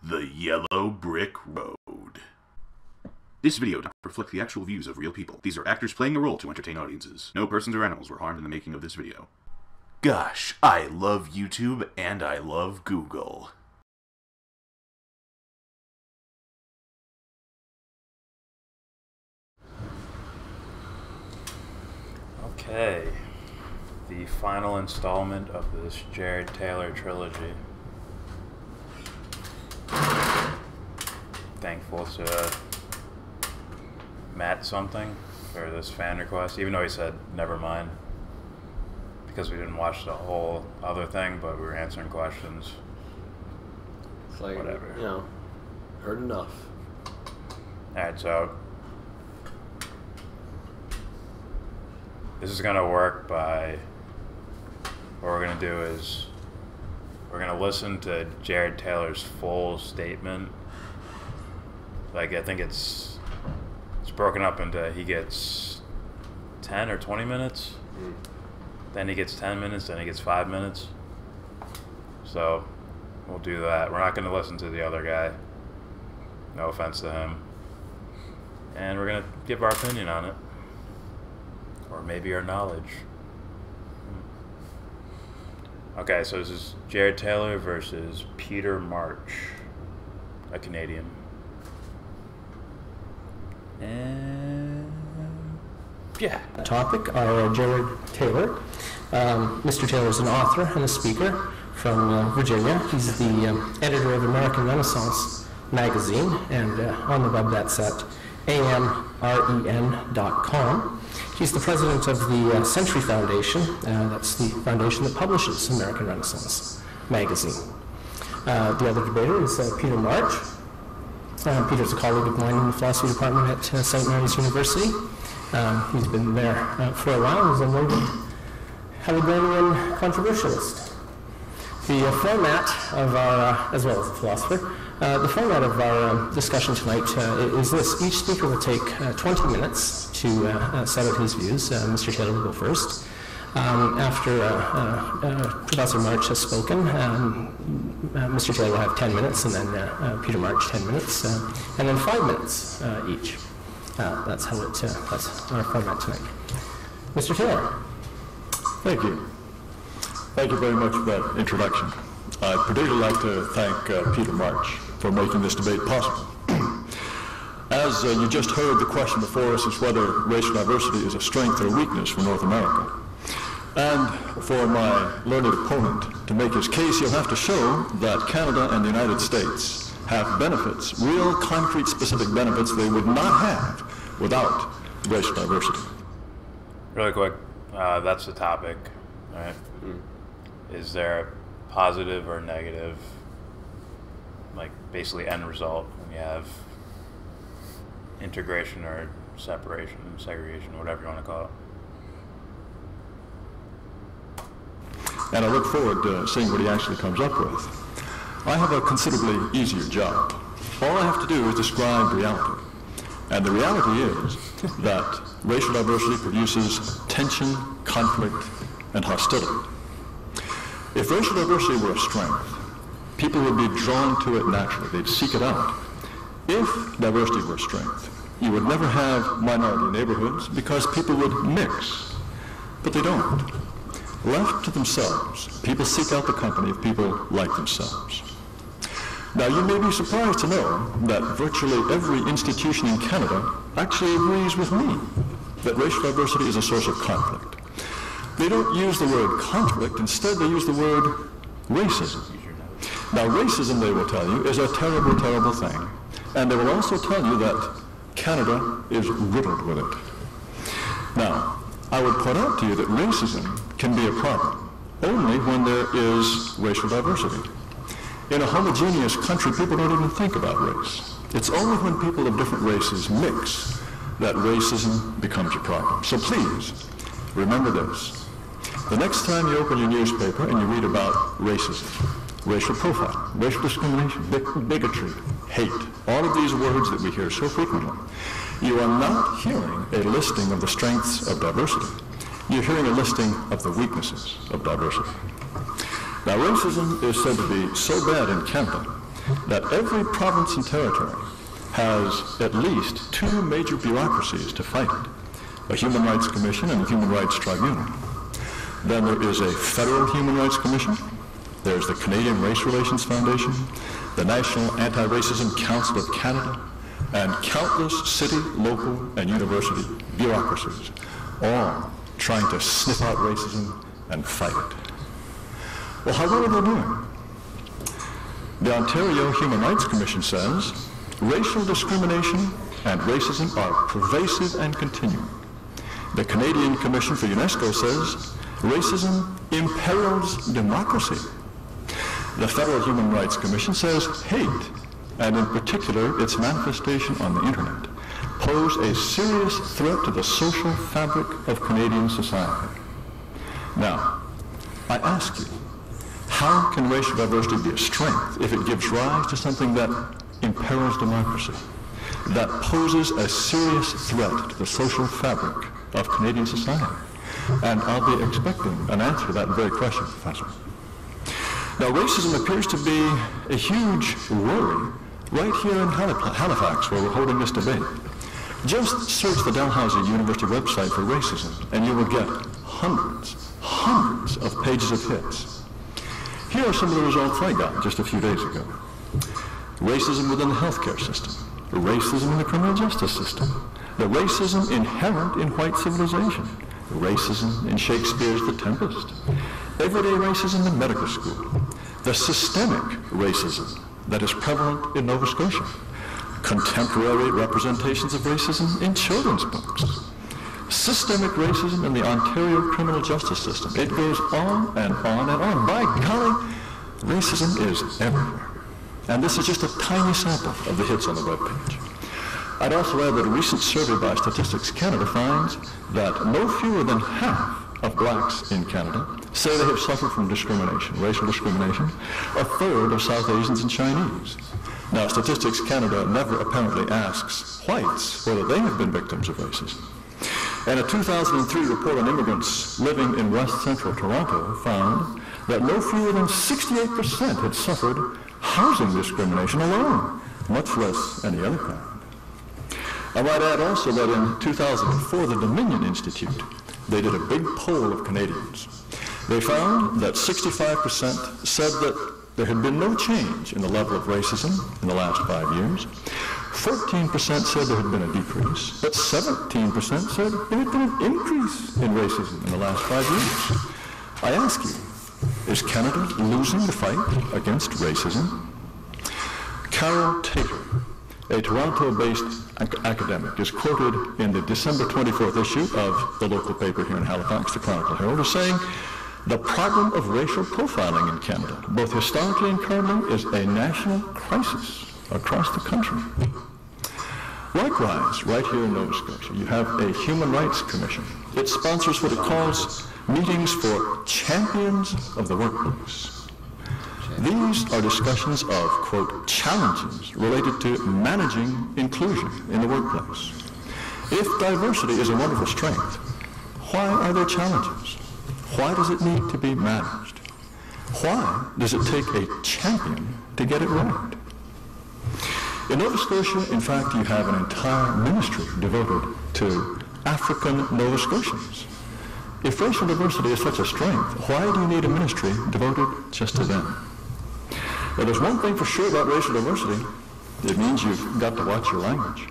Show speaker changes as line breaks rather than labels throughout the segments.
The Yellow Brick Road. This video does not reflect the actual views of real people. These are actors playing a role to entertain audiences. No persons or animals were harmed in the making of this video. Gosh, I love YouTube and I love Google.
Okay, the final installment of this Jared Taylor trilogy. Thankful to Matt something for this fan request, even though he said never mind because we didn't watch the whole other thing, but we were answering questions.
It's like,
whatever.
You know, heard enough.
Alright, so this is gonna work by, what we're gonna do is we're gonna listen to Jared Taylor's full statement. Like, I think it's broken up into, he gets 10 or 20 minutes, then he gets 10 minutes, then he gets 5 minutes. So we'll do that. We're not gonna listen to the other guy. No offense to him. And we're gonna give our opinion on it. Or maybe our knowledge. Okay, so this is Jared Taylor versus Peter March, a Canadian. And yeah.
Topic are Jared Taylor. Mr. Taylor is an author and a speaker from Virginia. He's the editor of American Renaissance magazine, and on the web that's at amren.com. He's the president of the Century Foundation. That's the foundation that publishes American Renaissance magazine. The other debater is Peter March. Peter's a colleague of mine in the philosophy department at St. Mary's University. He's been there for a while. He's a noted Haligonian controversialist. The format of our, as well as a philosopher, the format of our discussion tonight is this. Each speaker will take 20 minutes to set out his views. Mr. Taylor will go first. After Professor March has spoken, Mr. Taylor will have 10 minutes, and then Peter March 10 minutes, and then 5 minutes each. That's how that's our format tonight. Mr. Taylor.
Thank you. Thank you very much for that introduction. I'd particularly like to thank Peter March for making this debate possible. As you just heard, the question before us is whether racial diversity is a strength or a weakness for North America. And for my learned opponent to make his case, he'll have to show that Canada and the United States have benefits, real concrete specific benefits they would not have without racial diversity.
Really quick, that's the topic, right? Is there a positive or negative, like basically end result when you have integration or separation, segregation, whatever you want to call it?
And I look forward to seeing what he actually comes up with. I have a considerably easier job. All I have to do is describe reality. And the reality is that racial diversity produces tension, conflict, and hostility. If racial diversity were a strength, people would be drawn to it naturally. They'd seek it out. If diversity were a strength, you would never have minority neighborhoods because people would mix. But they don't. Left to themselves, people seek out the company of people like themselves. Now, you may be surprised to know that virtually every institution in Canada actually agrees with me that racial diversity is a source of conflict. They don't use the word conflict, instead they use the word racism. Now, racism, they will tell you, is a terrible, terrible thing. And they will also tell you that Canada is riddled with it. Now, I would point out to you that racism can be a problem only when there is racial diversity. In a homogeneous country, people don't even think about race. It's only when people of different races mix that racism becomes a problem. So please, remember this. The next time you open your newspaper and you read about racism, racial profiling, racial discrimination, bigotry, hate, all of these words that we hear so frequently, you are not hearing a listing of the strengths of diversity. You're hearing a listing of the weaknesses of diversity. Now, racism is said to be so bad in Canada that every province and territory has at least two major bureaucracies to fight it, a Human Rights Commission and a Human Rights Tribunal. Then there is a Federal Human Rights Commission, there's the Canadian Race Relations Foundation, the National Anti-Racism Council of Canada, and countless city, local, and university bureaucracies, all trying to sniff out racism and fight it. Well, how well are they doing? The Ontario Human Rights Commission says racial discrimination and racism are pervasive and continuing. The Canadian Commission for UNESCO says racism imperils democracy. The Federal Human Rights Commission says hate, and in particular its manifestation on the internet, pose a serious threat to the social fabric of Canadian society. Now, I ask you, how can racial diversity be a strength if it gives rise to something that imperils democracy, that poses a serious threat to the social fabric of Canadian society? And I'll be expecting an answer to that very question, Professor. Now, racism appears to be a huge worry right here in Halifax, where we're holding this debate. Just search the Dalhousie University website for racism, and you will get hundreds of pages of hits. Here are some of the results I got just a few days ago. Racism within the healthcare system, racism in the criminal justice system, the racism inherent in white civilization, racism in Shakespeare's The Tempest, everyday racism in medical school, the systemic racism that is prevalent in Nova Scotia, contemporary representations of racism in children's books, systemic racism in the Ontario criminal justice system. It goes on and on and on. By golly, racism is everywhere. And this is just a tiny sample of the hits on the webpage. I'd also add that a recent survey by Statistics Canada finds that no fewer than half of blacks in Canada say they have suffered from discrimination, racial discrimination, a third of South Asians and Chinese. Now, Statistics Canada never apparently asks whites whether they have been victims of racism. And a 2003 report on immigrants living in West Central Toronto found that no fewer than 68% had suffered housing discrimination alone, much less any other kind. I might add also that in 2004, the Dominion Institute, they did a big poll of Canadians. They found that 65% said that there had been no change in the level of racism in the last 5 years. 14% said there had been a decrease, but 17% said there had been an increase in racism in the last 5 years. I ask you, is Canada losing the fight against racism? Carol Taylor, a Toronto-based academic, is quoted in the December 24th issue of the local paper here in Halifax, the Chronicle Herald, as saying, "The problem of racial profiling in Canada, both historically and currently, is a national crisis across the country." Likewise, right here in Nova Scotia, you have a Human Rights Commission. It sponsors what it calls meetings for champions of the workplace. These are discussions of, quote, challenges related to managing inclusion in the workplace. If diversity is a wonderful strength, why are there challenges? Why does it need to be managed? Why does it take a champion to get it right? In Nova Scotia, in fact, you have an entire ministry devoted to African Nova Scotians. If racial diversity is such a strength, why do you need a ministry devoted just to them? Well, there's one thing for sure about racial diversity. It means you've got to watch your language.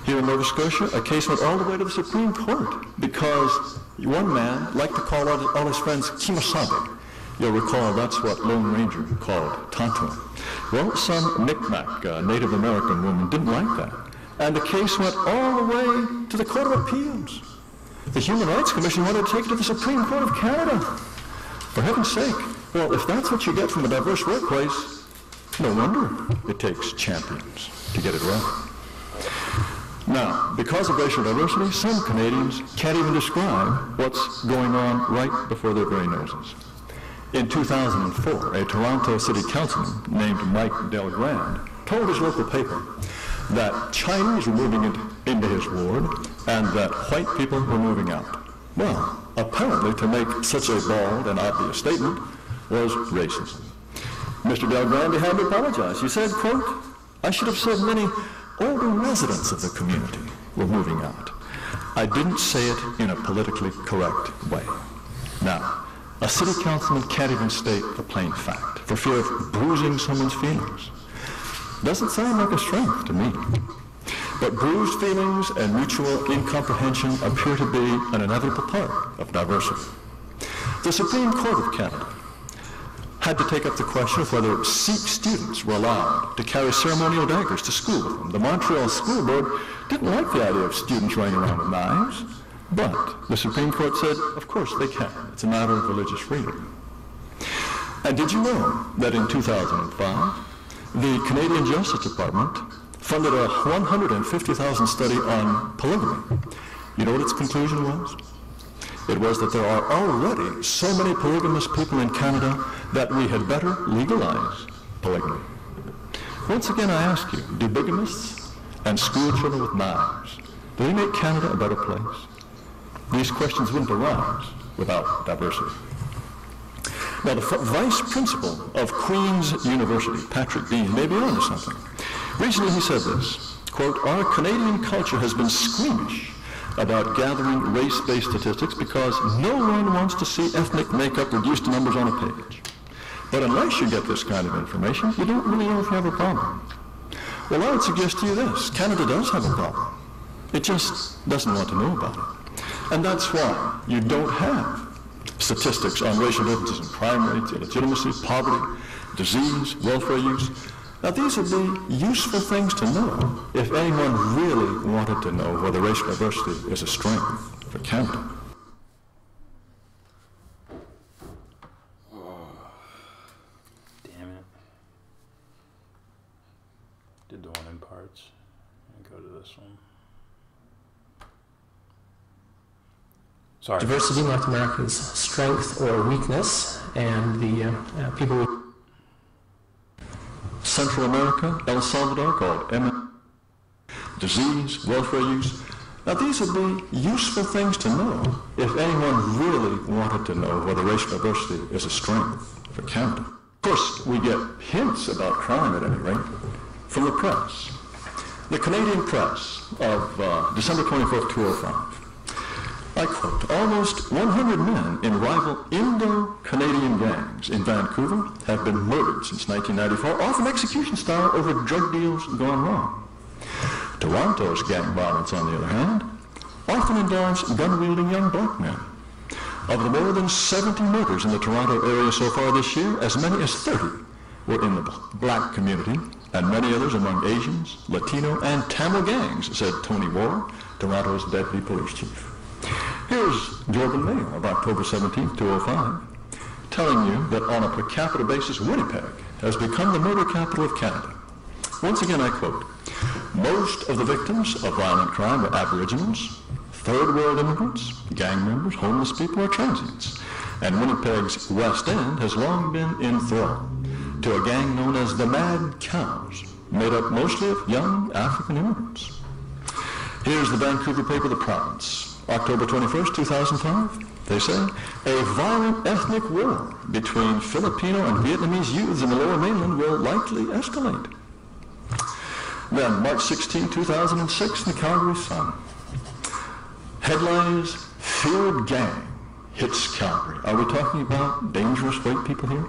Here in Nova Scotia, a case went all the way to the Supreme Court because one man liked to call all his friends Kimosabe. You'll recall that's what Lone Ranger called Tonto. Well, some Micmac Native American woman didn't like that. And the case went all the way to the Court of Appeals. The Human Rights Commission wanted to take it to the Supreme Court of Canada. For heaven's sake. Well, if that's what you get from a diverse workplace, no wonder it takes champions to get it right. Now, because of racial diversity, some Canadians can't even describe what's going on right before their very noses. In 2004, a Toronto City Councilman named Mike Delgrand told his local paper that Chinese were moving into his ward and that white people were moving out. Well, apparently to make such a bald and obvious statement was racism. Mr. Del Grande had to apologize. He said, quote, "I should have said many older residents of the community were moving out. I didn't say it in a politically correct way." Now, a city councilman can't even state the plain fact for fear of bruising someone's feelings. Doesn't sound like a strength to me. But bruised feelings and mutual incomprehension appear to be an inevitable part of diversity. The Supreme Court of Canada had to take up the question of whether Sikh students were allowed to carry ceremonial daggers to school with them. The Montreal School Board didn't like the idea of students running around with knives, but the Supreme Court said, of course they can. It's a matter of religious freedom. And did you know that in 2005, the Canadian Justice Department funded a $150,000 study on polygamy? You know what its conclusion was? It was that there are already so many polygamous people in Canada that we had better legalize polygamy. Once again, I ask you, do bigamists and school children with knives, do they make Canada a better place? These questions wouldn't arise without diversity. Now, the vice principal of Queen's University, Patrick Dean, may be on to something. Recently he said this, quote, "Our Canadian culture has been squeamish about gathering race-based statistics because no one wants to see ethnic makeup reduced to numbers on a page. But unless you get this kind of information, you don't really know if you have a problem." Well, I would suggest to you this. Canada does have a problem. It just doesn't want to know about it. And that's why you don't have statistics on racial differences in crime rates, illegitimacy, poverty, disease, welfare use. Now, these would be useful things to know if anyone really wanted to know whether racial diversity is a strength for Canada.
Damn it. Did the one in parts. And go to this one. Sorry.
Diversity in North America's strength or weakness, and the people with
Central America, El Salvador, called disease, welfare use. Now, these would be useful things to know if anyone really wanted to know whether racial diversity is a strength for Canada. Of course, we get hints about crime, at any rate, from the press. The Canadian Press of December 24th, 2005. I quote, "Almost 100 men in rival Indo-Canadian gangs in Vancouver have been murdered since 1994, often execution style, over drug deals gone wrong. Toronto's gang violence, on the other hand, often involves gun-wielding young black men. Of the more than 70 murders in the Toronto area so far this year, as many as 30 were in the black community, and many others among Asians, Latino, and Tamil gangs," said Tony Moore, Toronto's deputy police chief. Here's Globe and Mail of October 17, 2005, telling you that on a per capita basis, Winnipeg has become the murder capital of Canada. Once again, I quote, "Most of the victims of violent crime are Aboriginals, third world immigrants, gang members, homeless people, or transients. And Winnipeg's West End has long been in thrall to a gang known as the Mad Cows, made up mostly of young African immigrants." Here's the Vancouver paper, The Province. October 21st, 2005, they say, "A violent ethnic war between Filipino and Vietnamese youths in the Lower Mainland will likely escalate." Then, March 16, 2006, the Calgary Sun. Headline is, "Feared Gang Hits Calgary." Are we talking about dangerous white people here?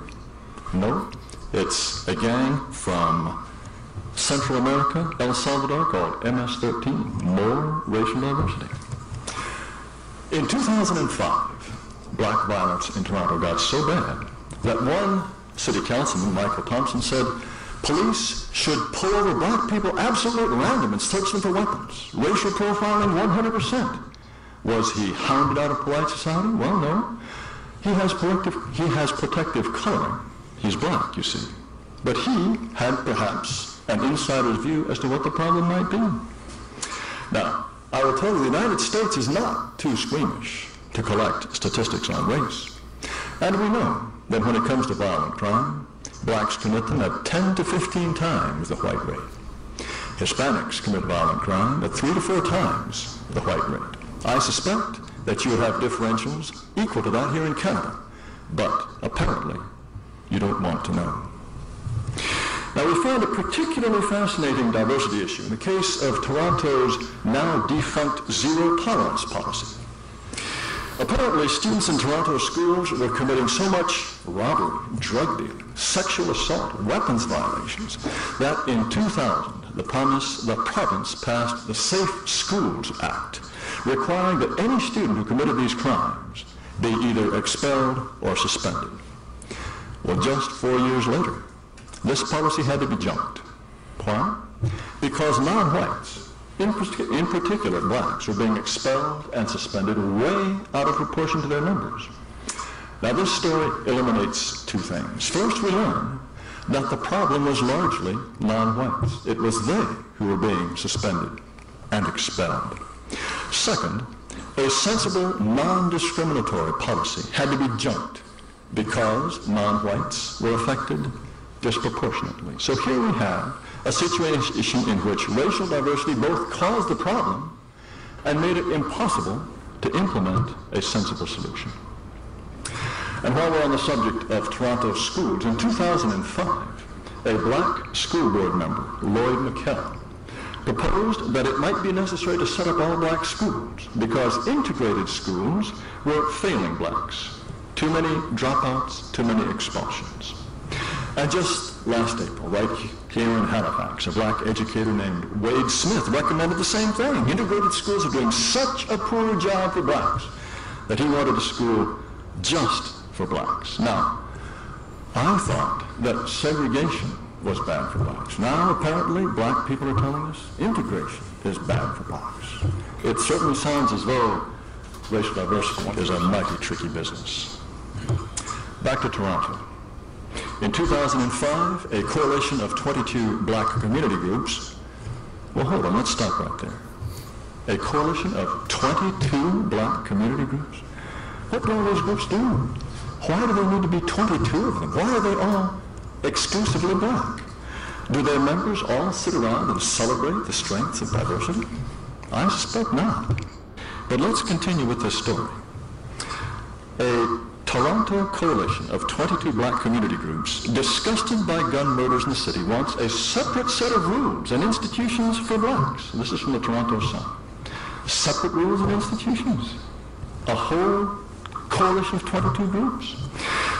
No. It's a gang from Central America, El Salvador, called MS-13, More Racial Diversity. In 2005, black violence in Toronto got so bad that one city councilman, Michael Thompson, said police should pull over black people absolutely at random and search them for weapons. Racial profiling 100%. Was he hounded out of polite society? Well, no. He has protective coloring. He's black, you see. But he had perhaps an insider's view as to what the problem might be. Now, I will tell you, the United States is not too squeamish to collect statistics on race. And we know that when it comes to violent crime, blacks commit them at 10 to 15 times the white rate. Hispanics commit violent crime at 3 to 4 times the white rate. I suspect that you would have differentials equal to that here in Canada, but apparently you don't want to know. Now, we find a particularly fascinating diversity issue in the case of Toronto's now defunct zero-tolerance policy. Apparently, students in Toronto schools were committing so much robbery, drug dealing, sexual assault, weapons violations, that in 2000, the province passed the Safe Schools Act, requiring that any student who committed these crimes be either expelled or suspended. Well, just 4 years later, this policy had to be junked. Why? Because non-whites, in particular blacks, were being expelled and suspended way out of proportion to their numbers. Now, this story illuminates two things. First, we learn that the problem was largely non-whites. It was they who were being suspended and expelled. Second, a sensible, non-discriminatory policy had to be junked because non-whites were affected disproportionately. So here we have a situation in which racial diversity both caused the problem and made it impossible to implement a sensible solution. And while we're on the subject of Toronto schools, in 2005, a black school board member, Lloyd, proposed that it might be necessary to set up all black schools because integrated schools were failing blacks. Too many dropouts, too many expulsions. And just last April, right here in Halifax, a black educator named Wade Smith recommended the same thing. Integrated schools are doing such a poor job for blacks that he wanted a school just for blacks. Now, I thought that segregation was bad for blacks. Now, apparently, black people are telling us integration is bad for blacks. It certainly sounds as though racial diversity is a mighty tricky business. Back to Toronto. In 2005, a coalition of 22 black community groups, well, hold on, let's stop right there. A coalition of 22 black community groups? What do all those groups do? Why do there need to be 22 of them? Why are they all exclusively black? Do their members all sit around and celebrate the strengths of diversity? I suspect not. But let's continue with this story. A Toronto coalition of 22 black community groups, disgusted by gun murders in the city, wants a separate set of rules and institutions for blacks. This is from the Toronto Sun. Separate rules and institutions. A whole coalition of 22 groups.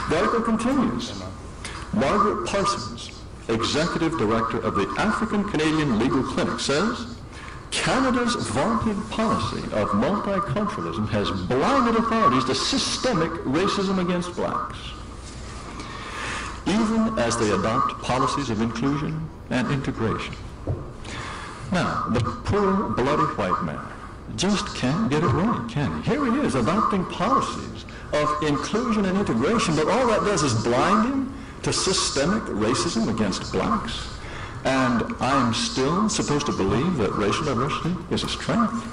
The article continues. Margaret Parsons, executive director of the African Canadian Legal Clinic, says, Canada's vaunted policy of multiculturalism has blinded authorities to systemic racism against blacks, even as they adopt policies of inclusion and integration. Now, the poor, bloody white man just can't get it right, can he? Here he is adopting policies of inclusion and integration, but all that does is blind him to systemic racism against blacks. And I'm still supposed to believe that racial diversity is a strength.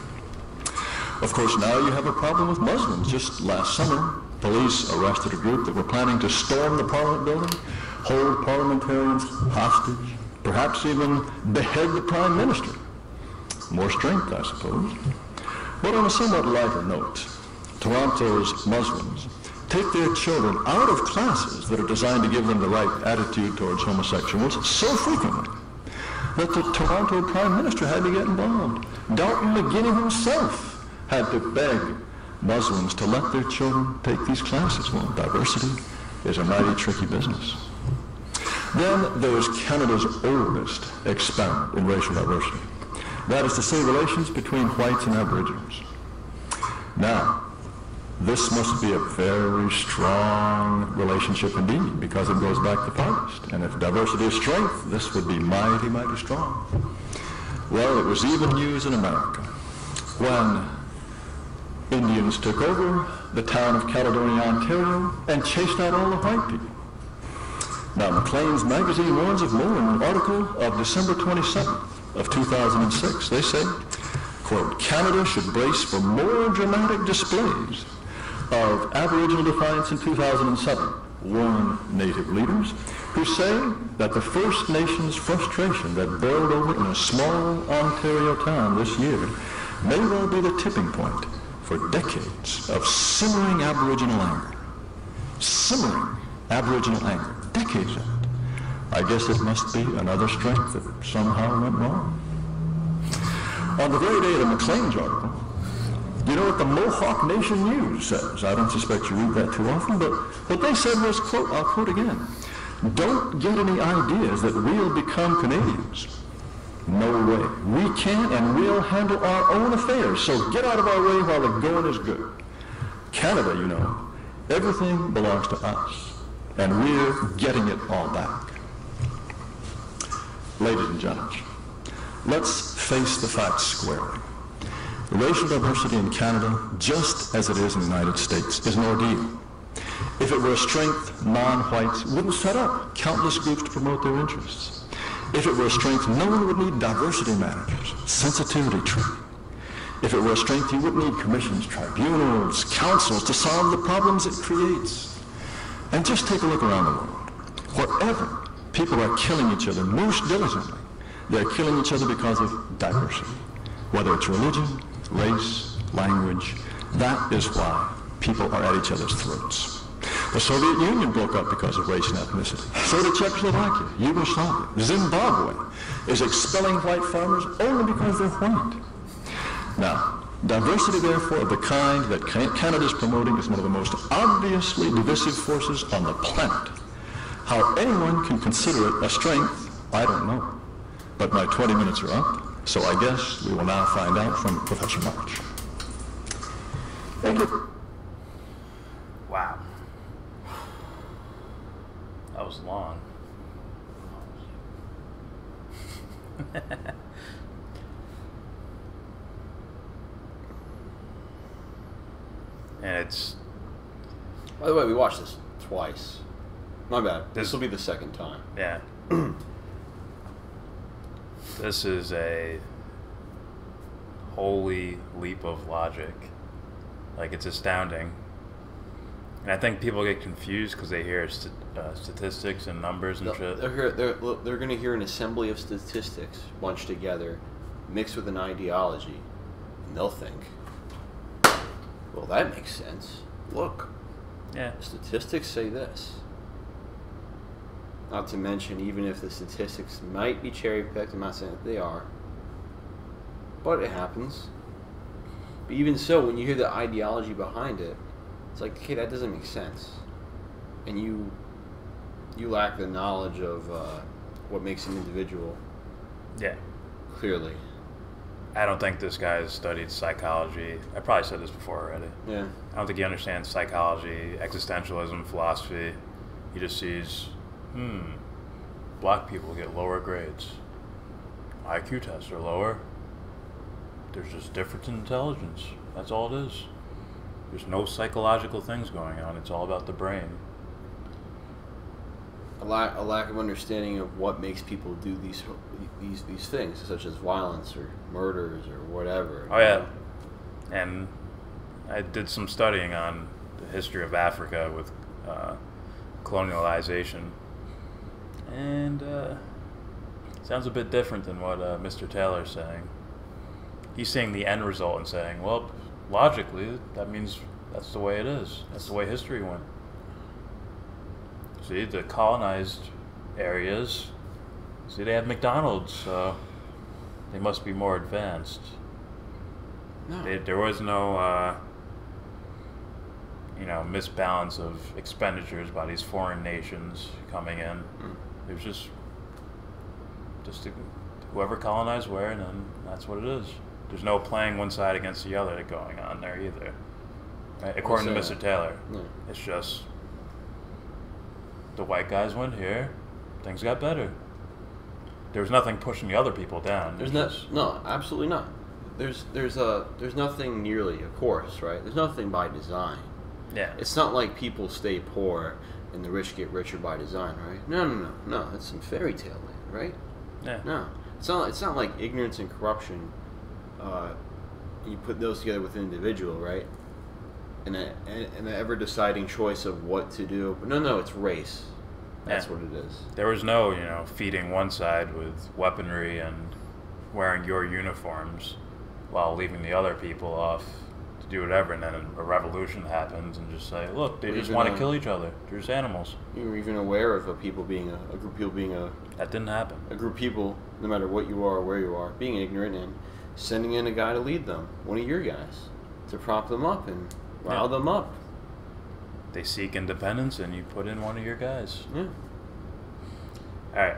Of course, now you have a problem with Muslims. Just last summer, police arrested a group that were planning to storm the Parliament building, hold parliamentarians hostage, perhaps even behead the Prime Minister. More strength, I suppose. But on a somewhat lighter note, Toronto's Muslims take their children out of classes that are designed to give them the right attitude towards homosexuals so frequently that the Toronto Prime Minister had to get involved. Dalton McGuinness himself had to beg Muslims to let their children take these classes. Well, diversity is a mighty tricky business. Then there's Canada's oldest experiment in racial diversity. That is to say, relations between whites and Aboriginals. Now, this must be a very strong relationship indeed, because it goes back the farthest. And if diversity is strength, this would be mighty, mighty strong. Well, it was even used in America when Indians took over the town of Caledonia, Ontario, and chased out all the white people. Now, Maclean's magazine warns of more in an article of December 27th of 2006. They say, quote, Canada should brace for more dramatic displays of Aboriginal defiance in 2007, warn Native leaders, who say that the First Nations frustration that boiled over in a small Ontario town this year may well be the tipping point for decades of simmering Aboriginal anger. Simmering Aboriginal anger. Decades of it. I guess it must be another strength that somehow went wrong. On the very day of the McLean's article, you know what the Mohawk Nation News says? I don't suspect you read that too often, but what they said was, quote, I'll quote again, "Don't get any ideas that we'll become Canadians. No way. We can and will handle our own affairs, so get out of our way while the going is good. Canada, you know, everything belongs to us, and we're getting it all back." Ladies and gentlemen, let's face the facts squarely. Racial diversity in Canada, just as it is in the United States, is an ordeal. If it were a strength, non-whites wouldn't set up countless groups to promote their interests. If it were a strength, no one would need diversity managers, sensitivity training. If it were a strength, you wouldn't need commissions, tribunals, councils to solve the problems it creates. And just take a look around the world. Wherever people are killing each other most diligently, they're killing each other because of diversity. Whether it's religion, race, language, that is why people are at each other's throats. The Soviet Union broke up because of race and ethnicity. So did Czechoslovakia, Yugoslavia. Zimbabwe is expelling white farmers only because they're white. Now, diversity, therefore, of the kind that Canada is promoting is one of the most obviously divisive forces on the planet. How anyone can consider it a strength, I don't know. But my 20 minutes are up, so I guess we will now find out from Professor March. Thank you.
Wow. That was long. And it's...
By the way, we watched this twice. My bad.
This
This will be the second time.
Yeah. This is a holy leap of logic. Like, it's astounding. And I think people get confused because they hear statistics and numbers and shit.
They're going to hear an assembly of statistics bunched together, mixed with an ideology, and they'll think, well, that makes sense. Look,
Yeah.
statistics say this. Not to mention, even if the statistics might be cherry-picked, I'm not saying that they are, but it happens. But even so, when you hear the ideology behind it, it's like, okay, that doesn't make sense. And you lack the knowledge of what makes an individual,
Yeah.
clearly.
I don't think this guy has studied psychology. I probably said this before already.
Yeah.
I don't think he understands psychology, existentialism, philosophy. He just sees, black people get lower grades. IQ tests are lower. There's just difference in intelligence. That's all it is. There's no psychological things going on. It's all about the brain.
A lack of understanding of what makes people do these things, such as violence or murders or whatever.
Oh yeah, and I did some studying on the history of Africa with colonialization, and sounds a bit different than what Mr. Taylor's saying. He's seeing the end result and saying, well, logically, that means that's the way it is. That's the way history went. See, the colonized areas, see, they have McDonald's, so they must be more advanced.
No.
There was no, misbalance of expenditures by these foreign nations coming in. It was just whoever colonized where, and then that's what it is. There's no playing one side against the other going on there either. Right? According to Mr. Taylor, it's just the white guys went here, things got better. There was nothing pushing the other people down.
No, absolutely not. There's nothing nearly, of course, right? There's nothing by design.
Yeah.
It's not like people stay poor and the rich get richer by design, right? No. That's some fairy tale land, right?
Yeah.
No, it's not like ignorance and corruption. You put those together with an individual, right? And an ever deciding choice of what to do. But no, it's race. That's what it is.
There was no, feeding one side with weaponry and wearing your uniforms while leaving the other people off to do whatever, and then a revolution happens, and just say, look, they just want to kill each other. They're just animals.
You were even aware of a group of people being
that didn't happen.
A group of people, no matter what you are or where you are, being ignorant and sending in a guy to lead them, one of your guys, to prop them up and rile them up.
They seek independence, and you put in one of your guys.
Yeah.
All right.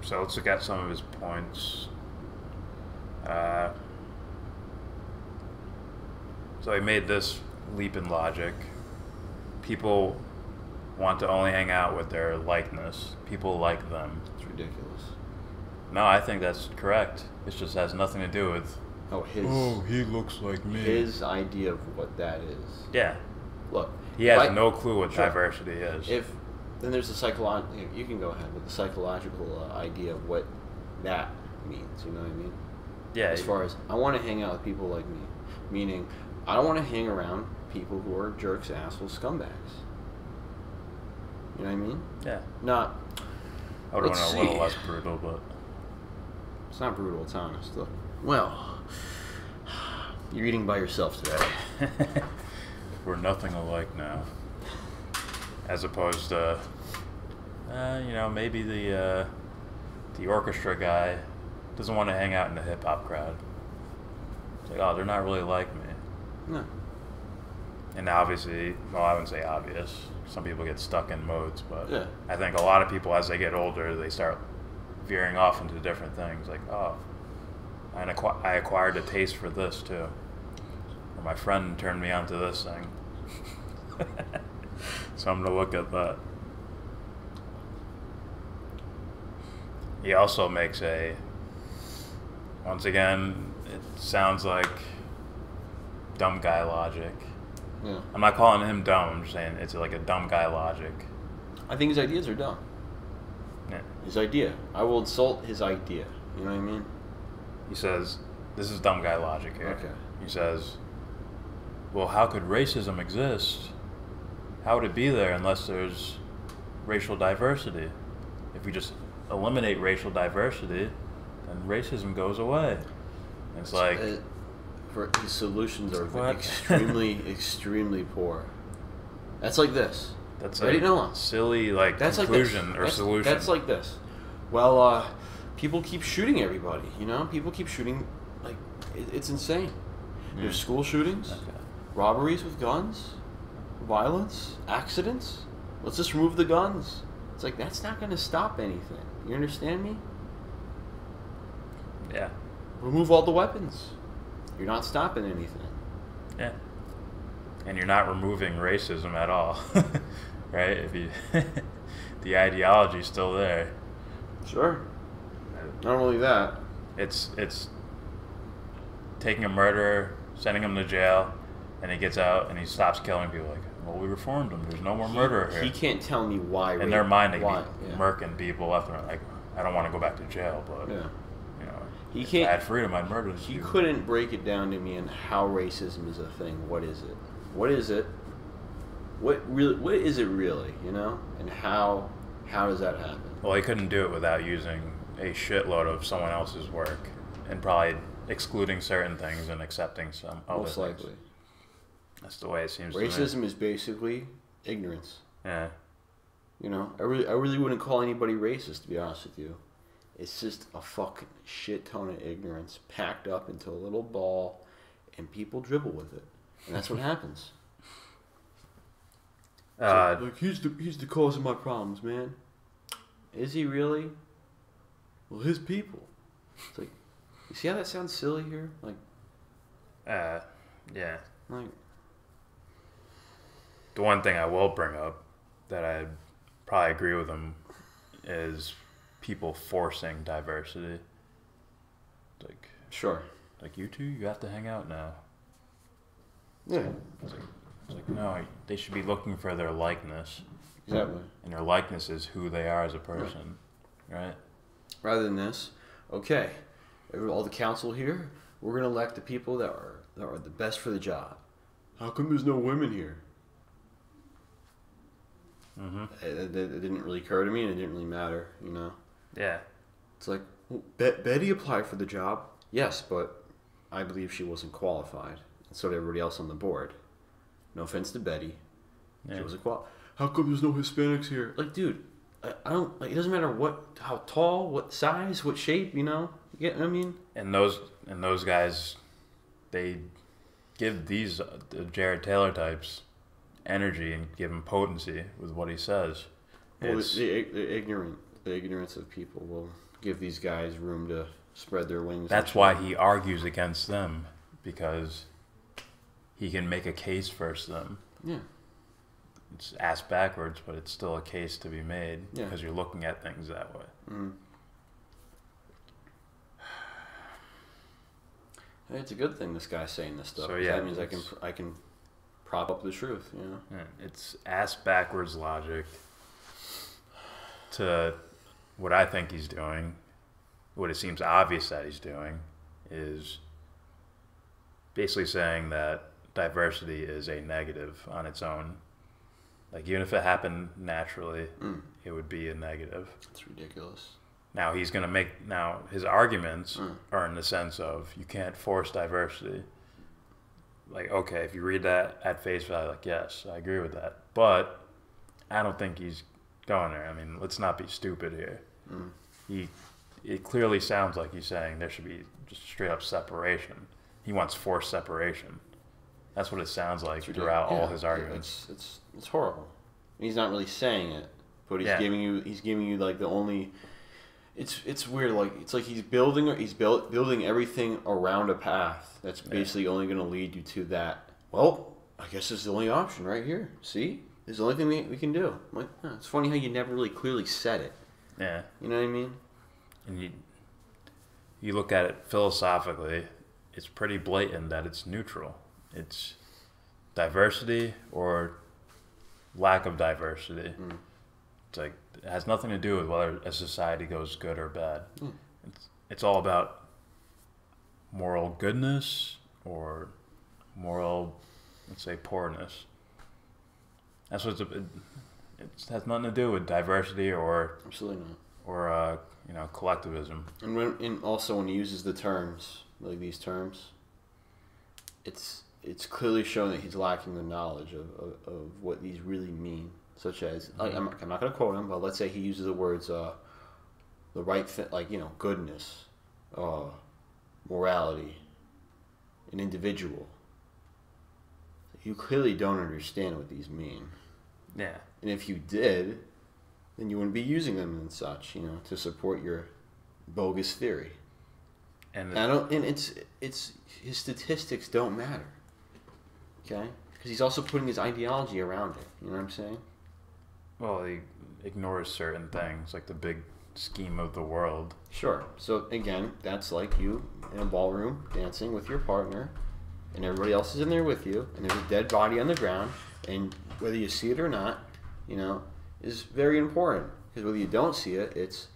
So let's look at some of his points. So he made this leap in logic. People want to only hang out with their likeness. People like them.
It's ridiculous.
No, I think that's correct. It just has nothing to do with,
he looks like me.
His idea of what that is.
yeah.
Look.
He has no clue what diversity is.
Then there's the psychological. You can go ahead with the psychological idea of what that means. You know what I mean?
Yeah.
As far as I want to hang out with people like me, meaning I don't want to hang around people who are jerks, assholes, scumbags. You know what I mean?
Yeah.
Not.
I would want a little less brutal, but
It's not brutal. It's honest. Look. Well, you're eating by yourself today.
we're nothing alike now. As opposed to, maybe the orchestra guy doesn't want to hang out in the hip hop crowd. It's like, oh, they're not really like me.
No.
And obviously, well, I wouldn't say obvious. Some people get stuck in modes, but
yeah.
I think a lot of people, as they get older, they start veering off into different things. Like, oh, I acquired a taste for this too. Or my friend turned me onto this thing. So I'm going to look at that. He also makes once again, it sounds like dumb guy logic.
Yeah.
I'm not calling him dumb, I'm just saying it's like a dumb guy logic.
I think his ideas are dumb.
Yeah.
His idea. I will insult his idea. You know what I mean?
He says, this is dumb guy logic here.
Okay.
He says, well, how could racism exist? How would it be there unless there's racial diversity? If we just eliminate racial diversity, then racism goes away. And it's like...
his solutions are extremely, extremely poor. That's like this.
That's
Ready?
a silly conclusion
like
or solution.
That's like this. Well, people keep shooting everybody, you know? People keep shooting, like, it's insane. There's school shootings, robberies with guns, violence, accidents. Let's just remove the guns. It's like, that's not going to stop anything. You understand me?
Yeah.
Remove all the weapons. You're not stopping anything.
Yeah. And you're not removing racism at all. Right? If you the ideology's still there.
Sure. Not only that.
It's taking a murderer, sending him to jail, and he gets out and he stops killing people. Like, well, we reformed him. There's no more murderer here.
He can't tell me why.
In their mind, they could be murking people left and right. Like, I don't want to go back to jail, but
he can't.
If I had freedom, I'd murder this
He
people.
couldn't break it down to me and how racism is a thing. What is it? What is it? What is it really? You know? And how does that happen?
Well, he couldn't do it without using a shitload of someone else's work and probably excluding certain things and accepting some other
Most
things.
likely.
That's the way it seems to me.
Racism is basically ignorance.
Yeah.
You know, I really wouldn't call anybody racist, to be honest with you. It's just a fucking shit ton of ignorance packed up into a little ball, and people dribble with it, and that's what happens. Like he's the cause of my problems, man. Is he really? Well, his people. It's like, you see how that sounds silly here? Like,
yeah.
Like,
the one thing I will bring up that I probably agree with him is people forcing diversity. Like,
sure.
Like, you two, you have to hang out now.
Yeah.
It's like, no, they should be looking for their likeness.
Exactly.
And their likeness is who they are as a person, right?
Rather than this, okay, all the council here, we're going to elect the people that are the best for the job. How come there's no women here?
Mm-hmm.
It didn't really occur to me, and it didn't really matter, you know?
Yeah.
It's like, well, Betty applied for the job. Yes, but I believe she wasn't qualified. so did everybody else on the board. No offense to Betty.
Yeah.
She was like, well, how come there's no Hispanics here? Like, dude, I don't, like, it doesn't matter how tall, what size, what shape, you know? You get what I mean?
And those guys, they give these the Jared Taylor types energy and give him potency with what he says.
Well, the ignorance of people will give these guys room to spread their wings.
That's why he argues against them, because he can make a case versus them.
Yeah.
It's ass backwards, but it's still a case to be made because
Yeah.
you're looking at things that way.
Mm. It's a good thing this guy's saying this stuff.
So, yeah,
that means I can prop up the truth. You know.
Yeah, it's ass backwards logic to what I think he's doing. What it seems obvious that he's doing is basically saying that diversity is a negative on its own. Like, even if it happened naturally, it would be a negative.
It's ridiculous.
Now he's going to make, now his arguments are in the sense of you can't force diversity. Like, okay, if you read that at face value, like, yes, I agree with that. But I don't think he's going there. I mean, let's not be stupid here. It clearly sounds like he's saying there should be just straight up separation. He wants forced separation. That's what it sounds like throughout all his arguments.
It's horrible. He's not really saying it, but he's giving you like the only. It's weird. Like, it's like he's building everything around a path that's basically only going to lead you to that. Well, I guess it's the only option right here. See, it's the only thing we can do. I'm like, it's funny how you never really clearly said it.
Yeah.
You know what I mean?
And you look at it philosophically, it's pretty blatant that it's neutral. It's diversity or lack of diversity. It's like, it has nothing to do with whether a society goes good or bad. It's all about moral goodness or moral, let's say, poorness. That's what it has nothing to do with diversity or
Absolutely not.
Or collectivism.
And also when he uses the terms, like these terms, it's clearly showing that he's lacking the knowledge of what these really mean. Such as, I'm not going to quote him, but let's say he uses the words, the right thing, like, goodness, morality, an individual. You clearly don't understand what these mean.
Yeah.
And if you did, then you wouldn't be using them and such, to support your bogus theory. And it's his statistics don't matter. Okay? Because he's also putting his ideology around it. You know what I'm saying?
Well, he ignores certain things, like the big scheme of the world.
Sure. So, again, that's like you in a ballroom dancing with your partner, and everybody else is in there with you, and there's a dead body on the ground, and whether you see it or not, is very important. Because whether you don't see it, it's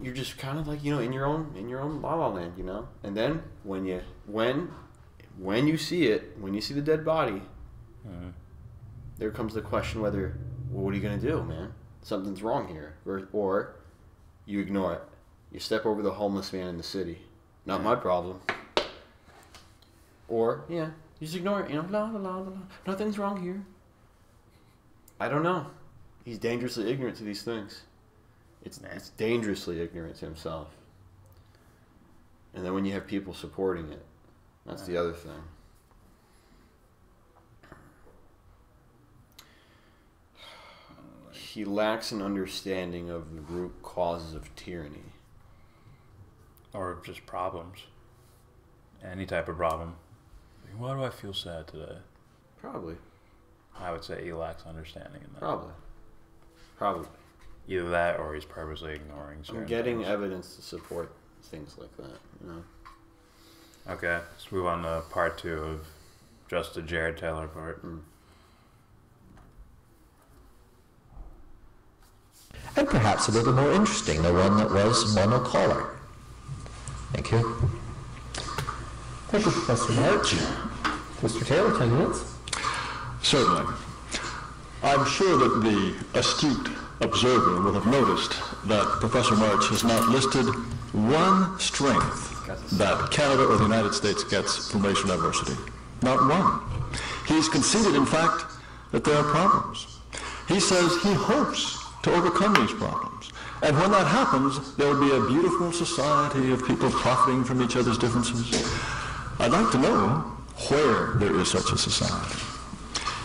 you're just kind of like, in your own la la land, And then when you see it, when you see the dead body, there comes the question whether, well, what are you going to do, man? Something's wrong here. Or you ignore it. You step over the homeless man in the city. Not my problem. Or, you just ignore it. La, la, la, la, la. Nothing's wrong here. I don't know. He's dangerously ignorant to these things. It's dangerously ignorant to himself. And then when you have people supporting it, that's the other thing. He lacks an understanding of the root causes of tyranny.
Or just problems. Any type of problem. Why do I feel sad today?
Probably.
I would say he lacks understanding in that.
Probably.
Either that or he's purposely ignoring certain
getting
things.
evidence to support things like that,
Okay, let's move on to part 2 of just the Jared Taylor part.
And perhaps a little more interesting, the one that was monocolor. Thank you.
Thank you, Professor March. Mr. Taylor, 10 minutes.
Certainly. I'm sure that the astute observer will have noticed that Professor March has not listed one strength that Canada or the United States gets from racial diversity. Not one. He's conceded, in fact, that there are problems. He says he hopes to overcome these problems. And when that happens, there will be a beautiful society of people profiting from each other's differences. I'd like to know where there is such a society.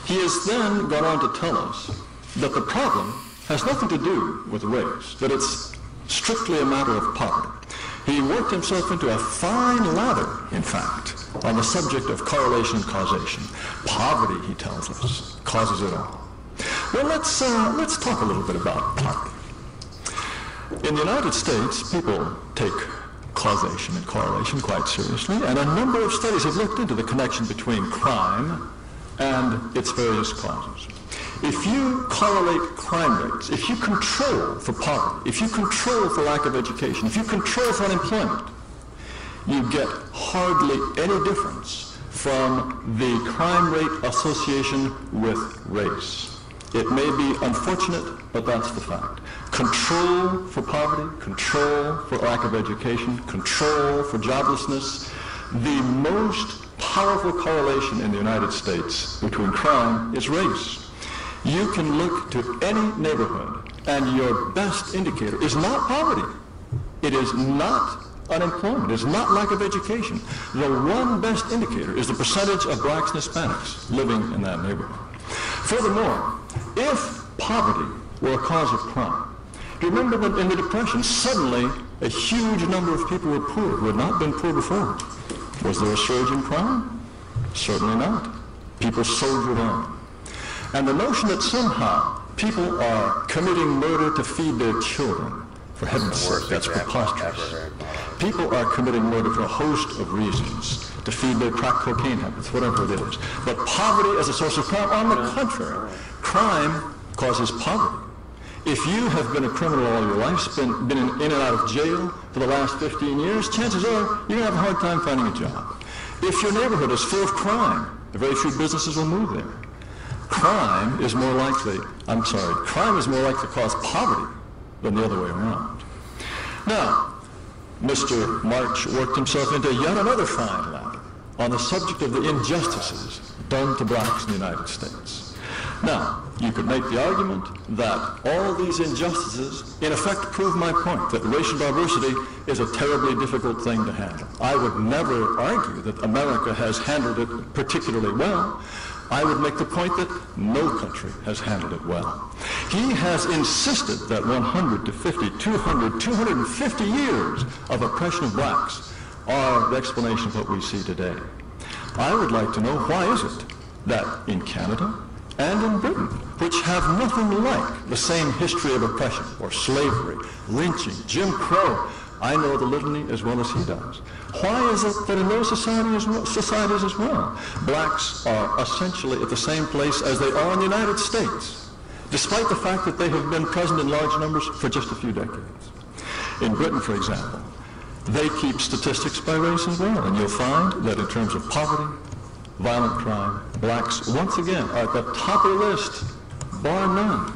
He has then gone on to tell us that the problem has nothing to do with race, that it's strictly a matter of poverty. He worked himself into a fine lather, in fact, on the subject of correlation and causation. Poverty, he tells us, causes it all. Well, let's talk a little bit about poverty. In the United States, people take causation and correlation quite seriously, and a number of studies have looked into the connection between crime and its various causes. If you correlate crime rates, if you control for poverty, if you control for lack of education, if you control for unemployment, you get hardly any difference from the crime rate association with race. It may be unfortunate, but that's the fact. Control for poverty, control for lack of education, control for joblessness. The most powerful correlation in the United States between crime is race. You can look to any neighborhood, and your best indicator is not poverty. It is not unemployment. It is not lack of education. The one best indicator is the percentage of blacks and Hispanics living in that neighborhood. Furthermore, if poverty were a cause of crime, do you remember that in the Depression, suddenly a huge number of people were poor who had not been poor before? Was there a surge in crime? Certainly not. People soldiered on. And the notion that somehow people are committing murder to feed their children, for heaven's sake, that's preposterous. People are committing murder for a host of reasons, to feed their crack cocaine habits, whatever it is. But poverty as a source of crime, on the contrary, crime causes poverty. If you have been a criminal all your life, been in and out of jail for the last 15 years, chances are you're going to have a hard time finding a job. If your neighborhood is full of crime, very few businesses will move there. Crime is more likely to cause poverty than the other way around. Now, Mr. March worked himself into yet another fine lather on the subject of the injustices done to blacks in the United States. Now, you could make the argument that all these injustices, in effect, prove my point, that racial diversity is a terribly difficult thing to handle. I would never argue that America has handled it particularly well. I would make the point that no country has handled it well. He has insisted that 100 to 50, 200, 250 years of oppression of blacks are the explanation of what we see today. I would like to know, why is it that in Canada and in Britain, which have nothing like the same history of oppression or slavery, lynching, Jim Crow, I know the litany as well as he does. Why is it that in those societies as well, blacks are essentially at the same place as they are in the United States, despite the fact that they have been present in large numbers for just a few decades? In Britain, for example, they keep statistics by race as well, and you'll find that in terms of poverty, violent crime, blacks once again are at the top of the list, bar none.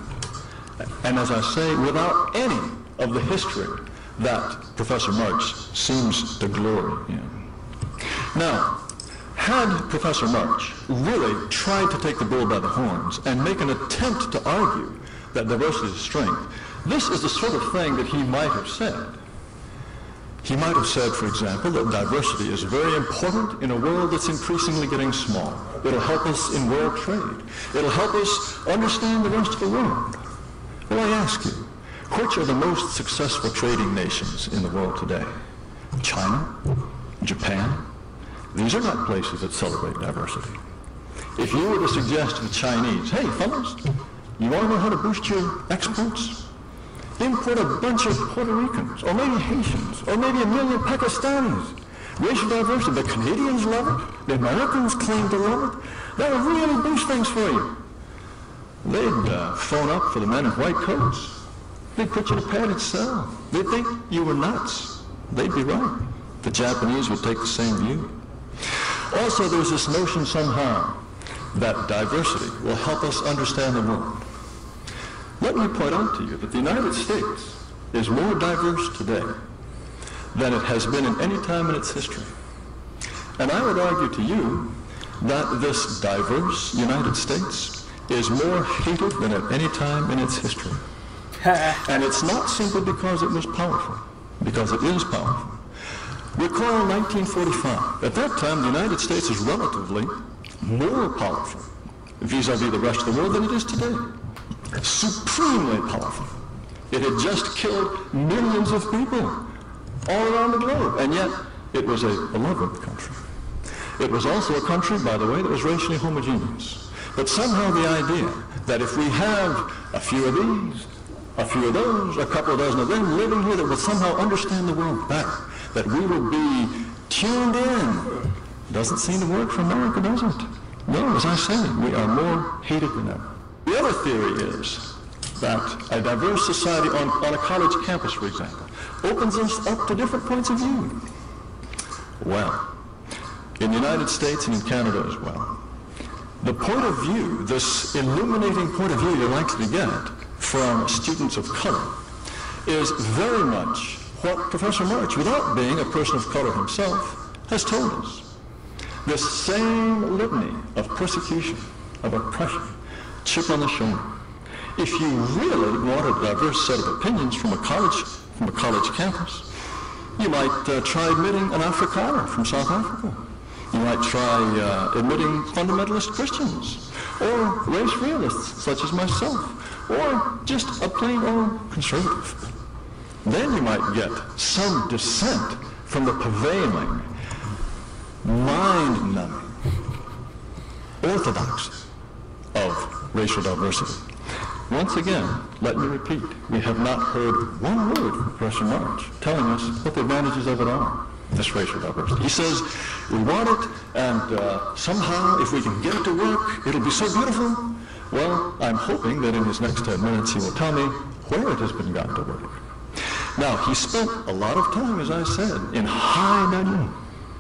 And as I say, without any of the history that Professor March seems to glory in. Now, had Professor March really tried to take the bull by the horns and make an attempt to argue that diversity is strength, this is the sort of thing that he might have said. He might have said, for example, that diversity is very important in a world that's increasingly getting small. It'll help us in world trade. It'll help us understand the rest of the world. Well, I ask you, which are the most successful trading nations in the world today? China? Japan? These are not places that celebrate diversity. If you were to suggest to the Chinese, hey, fellas, you want to know how to boost your exports? Import a bunch of Puerto Ricans, or maybe Haitians, or maybe 1 million Pakistanis. Racial diversity, the Canadians love it, the Americans claim to love it. That would really boost things for you. They'd phone up for the men in white coats. They'd put you in a padded cell. They'd think you were nuts. They'd be right. The Japanese would take the same view. Also, there's this notion somehow that diversity will help us understand the world. Let me point out to you that the United States is more diverse today than it has been in any time in its history. And I would argue to you that this diverse United States is more hated than at any time in its history. And it's not simply because it was powerful, because it is powerful. Recall 1945. At that time, the United States is relatively more powerful vis-a-vis the rest of the world than it is today. Supremely powerful. It had just killed millions of people all around the globe, and yet it was a beloved country. It was also a country, by the way, that was racially homogeneous. But somehow the idea that if we have a few of these, a few of those, a couple of dozen of them living here that will somehow understand the world better, that we will be tuned in, doesn't seem to work for America, does it? No, as I say, we are more hated than ever. The other theory is that a diverse society on a college campus, for example, opens us up to different points of view. Well, in the United States and in Canada as well, the point of view, this illuminating point of view you're likely to get from students of color, is very much what Professor March, without being a person of color himself, has told us. This same litany of persecution, of oppression, chip on the shoulder. If you really wanted a diverse set of opinions from a college campus, you might try admitting an Afrikaner from South Africa. You might try admitting fundamentalist Christians, or race realists such as myself, or just a plain old conservative. Then you might get some dissent from the prevailing, mind-numbing orthodoxy of racial diversity. Once again, let me repeat, we have not heard one word from Professor March telling us what the advantages of it are, this racial diversity. He says, we want it, and somehow, if we can get it to work, it'll be so beautiful. Well, I'm hoping that in his next 10 minutes he will tell me where it has been gotten to work. Now, he spent a lot of time, as I said, in high dudgeon,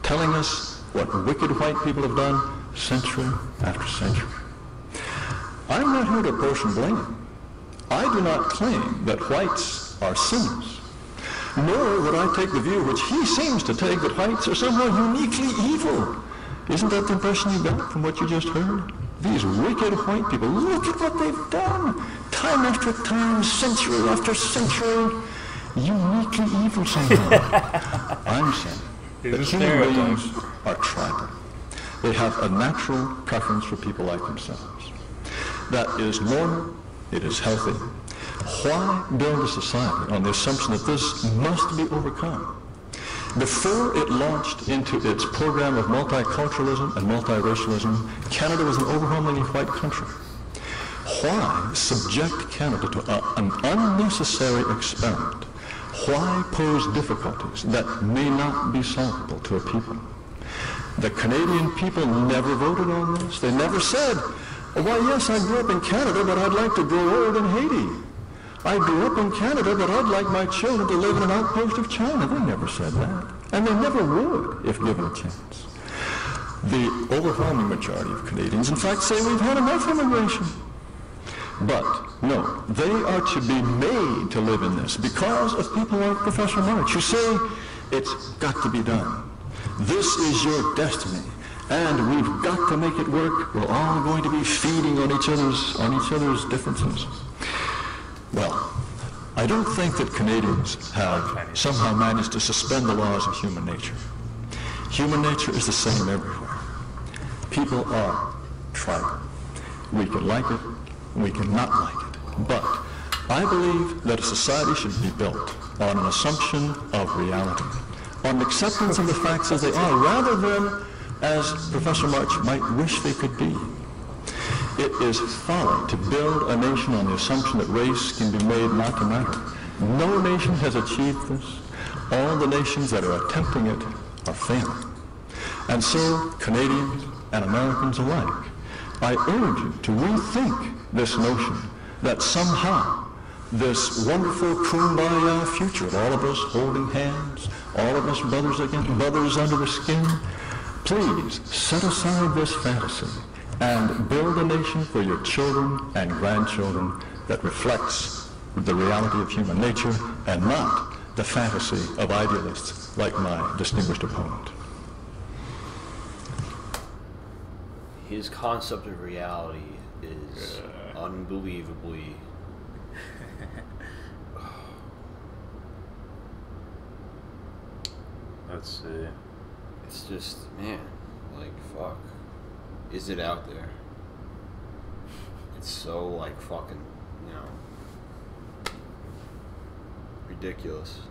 telling us what wicked white people have done century after century. I'm not here to apportion blame. I do not claim that whites are sinners, nor would I take the view which he seems to take that whites are somehow uniquely evil. Isn't that the impression you got from what you just heard? These wicked white people, look at what they've done, time after time, century after century, uniquely evil somehow. I'm saying that human beings are tribal. They have a natural preference for people like themselves. That is normal, it is healthy. Why build a society on the assumption that this must be overcome? Before it launched into its program of multiculturalism and multiracialism, Canada was an overwhelmingly white country. Why subject Canada to an unnecessary experiment? Why pose difficulties that may not be solvable to a people? The Canadian people never voted on this. They never said, why, yes, I grew up in Canada, but I'd like to grow old in Haiti. I grew up in Canada, but I'd like my children to live in an outpost of China. They never said that. And they never would if given a chance. The overwhelming majority of Canadians, in fact, say we've had enough immigration. But, no, they are to be made to live in this because of people like Professor March, who say it's got to be done. This is your destiny. And we've got to make it work. We're all going to be feeding on each other's differences. Well, I don't think that Canadians have somehow managed to suspend the laws of human nature. Human nature is the same everywhere. People are tribal. We can like it, we can not like it. But I believe that a society should be built on an assumption of reality, on acceptance of the facts as they are, rather than as Professor March might wish they could be. It is folly to build a nation on the assumption that race can be made not to matter. No nation has achieved this. All the nations that are attempting it are failing. And so, Canadians and Americans alike, I urge you to rethink this notion that somehow this wonderful kumbaya future of all of us holding hands, all of us brothers against brothers under the skin, please set aside this fantasy and build a nation for your children and grandchildren that reflects the reality of human nature and not the fantasy of idealists like my distinguished opponent.
his concept of reality is unbelievably.
Let's see.
It's just, man, like, fuck. Is it out there? It's so, like, fucking, you know, ridiculous.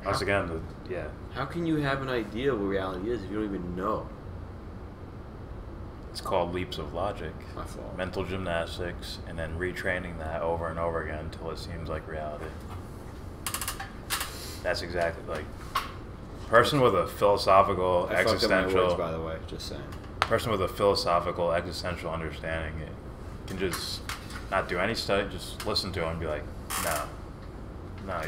Once again, yeah.
How can you have an idea of what reality is if you don't even know?
It's called leaps of logic.
My fault.
Mental gymnastics, and then retraining that over and over again until it seems like reality. That's exactly like person with a philosophical
I fucked up my
existential.
words, by the way, just saying.
Person with a philosophical existential understanding can just not do any study, just listen to it and be like, no,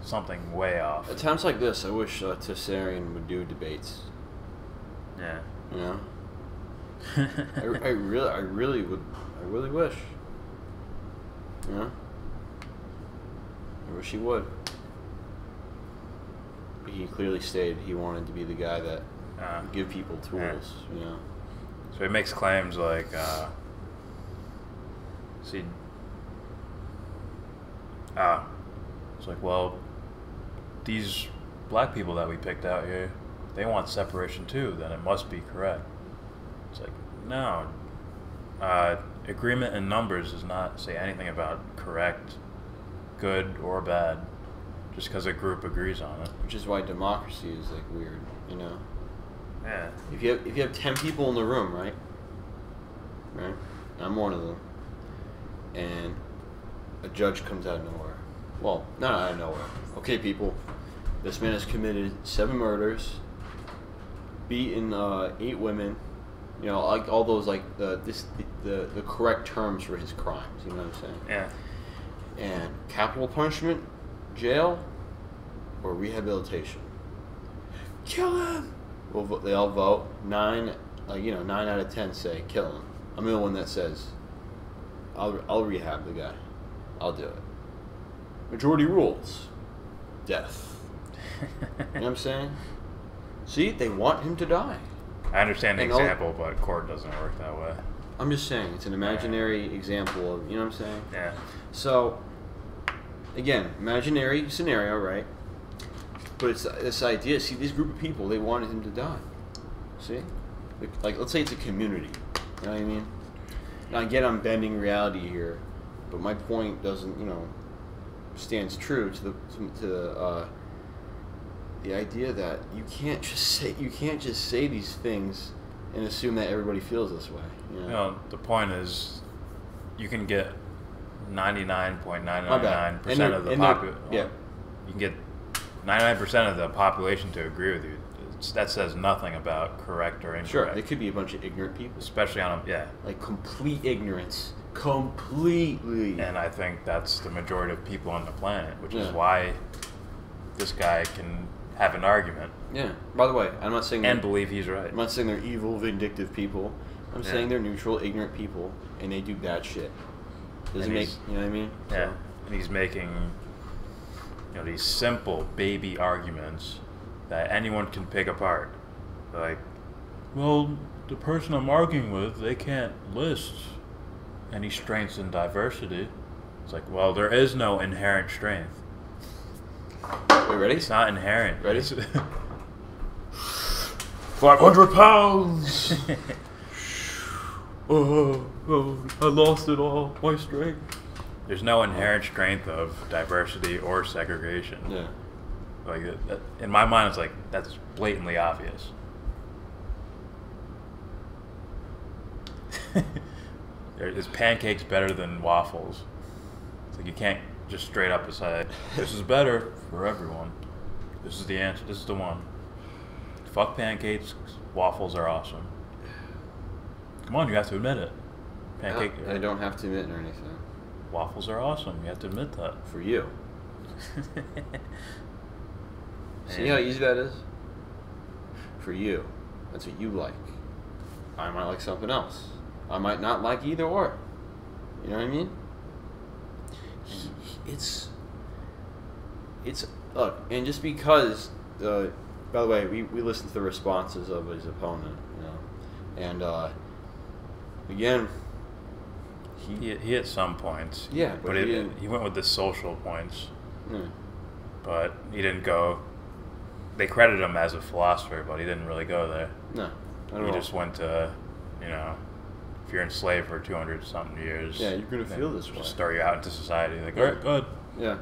something way off.
At times like this, I wish Tessarian would do debates.
Yeah.
You know, I really wish. You know, I wish he would. But he clearly stated he wanted to be the guy that would give people tools. You know.
So he makes claims like, it's like, well, these black people that we picked out here, they want separation too, then it must be correct. It's like, no. Agreement in numbers does not say anything about correct, good, or bad, just because a group agrees on it.
Which is why democracy is like weird, you know.
Yeah.
If you have 10 people in the room, right? I'm one of them. And a judge comes out of nowhere. Well, not out of nowhere. Okay, people, this man has committed 7 murders, beaten 8 women. You know, like all those like the correct terms for his crimes. You know what I'm saying?
Yeah.
And capital punishment, jail, or rehabilitation. Kill him. Well, they all vote. 9 out of 10 say kill him. I'm the one that says I'll rehab the guy. I'll do it. Majority rules. Death. You know what I'm saying? See, they want him to die.
I understand the
And
example, but court doesn't work that way.
I'm just saying, it's an imaginary example of, you know what I'm saying?
Yeah.
So, again, imaginary scenario, right? But it's this idea, see, this group of people, they wanted him to die. See? Like, let's say it's a community. You know what I mean? Now, again, I'm bending reality here, but my point doesn't, stands true to the idea that you can't just say these things and assume that everybody feels this way. You know?
The point is, you can get 99.999% of the population.
Yeah.
You can get 99% of the population to agree with you. That says nothing about correct or incorrect.
Sure, they could be a bunch of ignorant people.
Especially on
like complete ignorance. Completely.
And I think that's the majority of people on the planet, which is why this guy can have an argument.
Yeah. By the way, I'm not saying
and believe he's right.
I'm not saying they're evil, vindictive people. I'm saying they're neutral, ignorant people, and they do bad shit. Doesn't make you know what I mean?
Yeah.
So.
And he's making these simple baby arguments that anyone can pick apart. Like, well, the person I'm arguing with, they can't list any strengths in diversity. It's like, well, there is no inherent strength.
Wait, ready?
It's not inherent.
Ready?
500 pounds! oh, I lost it all. My strength. There's no inherent strength of diversity or segregation.
Yeah.
Like, in my mind, it's like, that's blatantly obvious. Is pancakes better than waffles? It's like, you can't just straight up decide, this is better for everyone. This is the answer. This is the one. Fuck pancakes. Waffles are awesome. Come on, you have to admit it. Pancake.
I don't have to admit or anything.
Waffles are awesome. You have to admit that.
For you. See how easy that is? For you. That's what you like. I might like something else. I might not like either or. You know what I mean? It's look, and just because by the way, we listened to the responses of his opponent, And again,
He hit some points.
Yeah, but he didn't.
He went with the social points,
yeah.
but he didn't go. They credit him as a philosopher, but he didn't really go there.
No, not
He
at all.
just went to, you know, if you're enslaved for 200-something years,
Yeah, you're gonna
then
feel this way.
just throw you out into society. Like,
Yeah.
all right, good.
Yeah.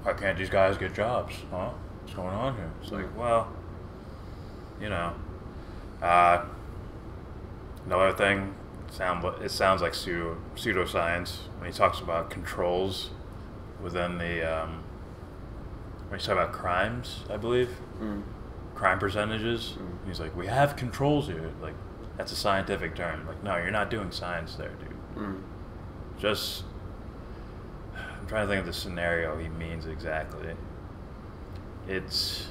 Why can't these guys get jobs? Huh? What's going on here? It's like, well, you know. Another thing, it sounds like pseudoscience when he talks about controls within the, when he's talking about crimes, I believe, crime percentages. He's like, we have controls here. Like, that's a scientific term. Like, no, you're not doing science there, dude. Just, I'm trying to think of the scenario he means exactly. It's,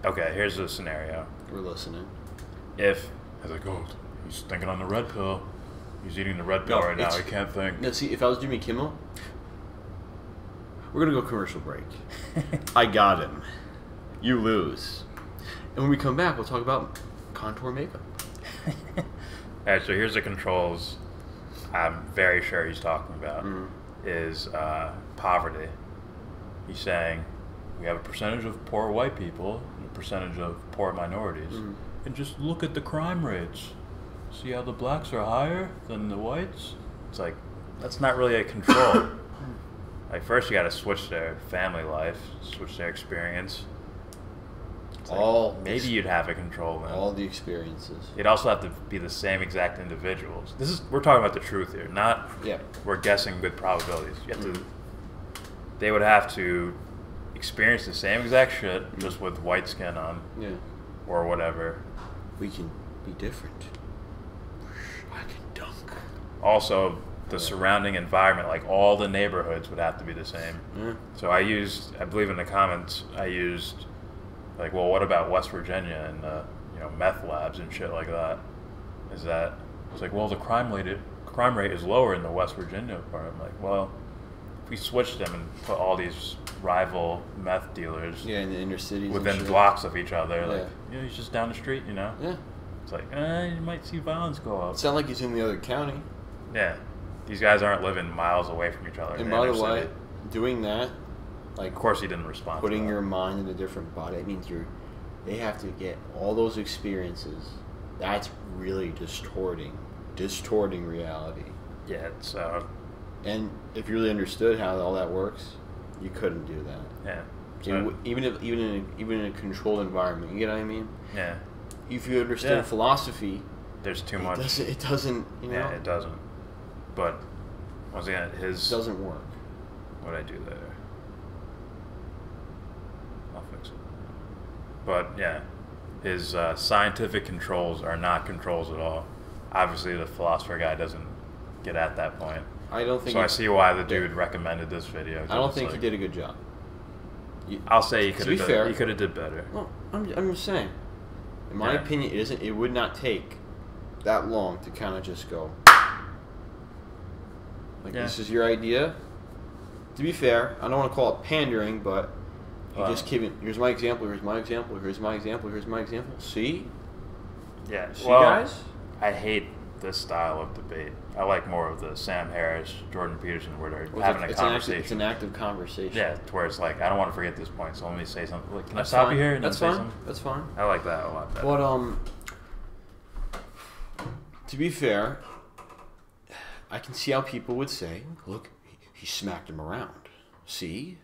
okay, here's the scenario.
We're listening.
If, I was like, oh, he's thinking on the red pill. He's eating the red pill right now. He can't think.
No, see, if I was Jimmy Kimmel, we're gonna go commercial break. I got him. You lose. And when we come back, we'll talk about contour makeup.
Alright, so here's the controls I'm very sure he's talking about is poverty. He's saying we have a percentage of poor white people and a percentage of poor minorities. And just look at the crime rates. See how the blacks are higher than the whites? It's like, that's not really a control. Like, first you gotta switch their family life, switch their experience. It's like, maybe you'd have a control then.
All the experiences.
It'd also have to be the same exact individuals. We're talking about the truth here, not we're guessing with probabilities. You have to, they would have to experience the same exact shit, just with white skin on.
Yeah.
Or whatever.
We can be different. I can dunk.
Also, the surrounding environment, like all the neighborhoods would have to be the same.
Yeah.
So I believe in the comments, I used, like, well, what about West Virginia and, you know, meth labs and shit like that? It's like, well, the crime rate is lower in the West Virginia part. I'm like, well, if we switched them and put all these rival meth dealers
in the inner cities
within blocks of each other, like, you know, he's just down the street, you know?
Yeah.
It's like, you might see violence go up.
It's not like he's in the other county.
Yeah. These guys aren't living miles away from each other.
And by the way, doing that, like,
of course he didn't respond.
Putting your mind in a different body, it means they have to get all those experiences. That's really distorting reality.
Yeah, it's
and if you really understood how all that works, you couldn't do that.
Yeah.
So even in a controlled environment, you get what I mean?
Yeah.
If you understand philosophy,
there's too much.
It doesn't. You know?
Yeah, it doesn't. But once again,
it doesn't work.
What'd I do there? I'll fix it. But yeah, his scientific controls are not controls at all. Obviously, the philosopher guy doesn't get at that point.
I don't think.
So I see why the dude recommended this video.
I don't think he did a good job.
I'll say he could have.
To be fair,
he could have did better.
Well, I'm just saying. In my opinion, it would not take that long to kind of just go. Like, this is your idea. To be fair, I don't want to call it pandering, but you just keep it. Here's my example. Here's my example. Here's my example. Here's my example. See?
Yeah.
See, guys?
I hate this style of debate. I like more of the Sam Harris, Jordan Peterson, where they're having a conversation.
It's an active conversation.
Yeah, where it's like, I don't want to forget this point, so let me say something. Like, can I stop you here and
That's
say
fine.
something?
That's fine.
I like that a lot better.
But to be fair, I can see how people would say, "Look, he smacked him around. See,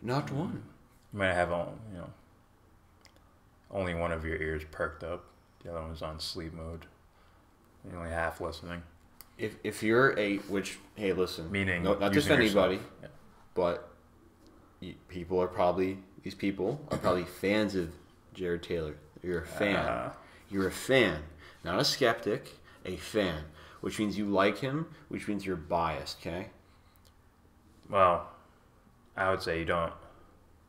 not one."
You might have only one of your ears perked up. The other one's on sleep mode. You're only half listening.
If you're hey, listen.
Meaning,
not just anybody,
yeah.
but these people are probably fans of Jared Taylor. You're a fan. You're a fan, not a skeptic. A fan, which means you like him, which means you're biased. Okay.
Well, I would say you don't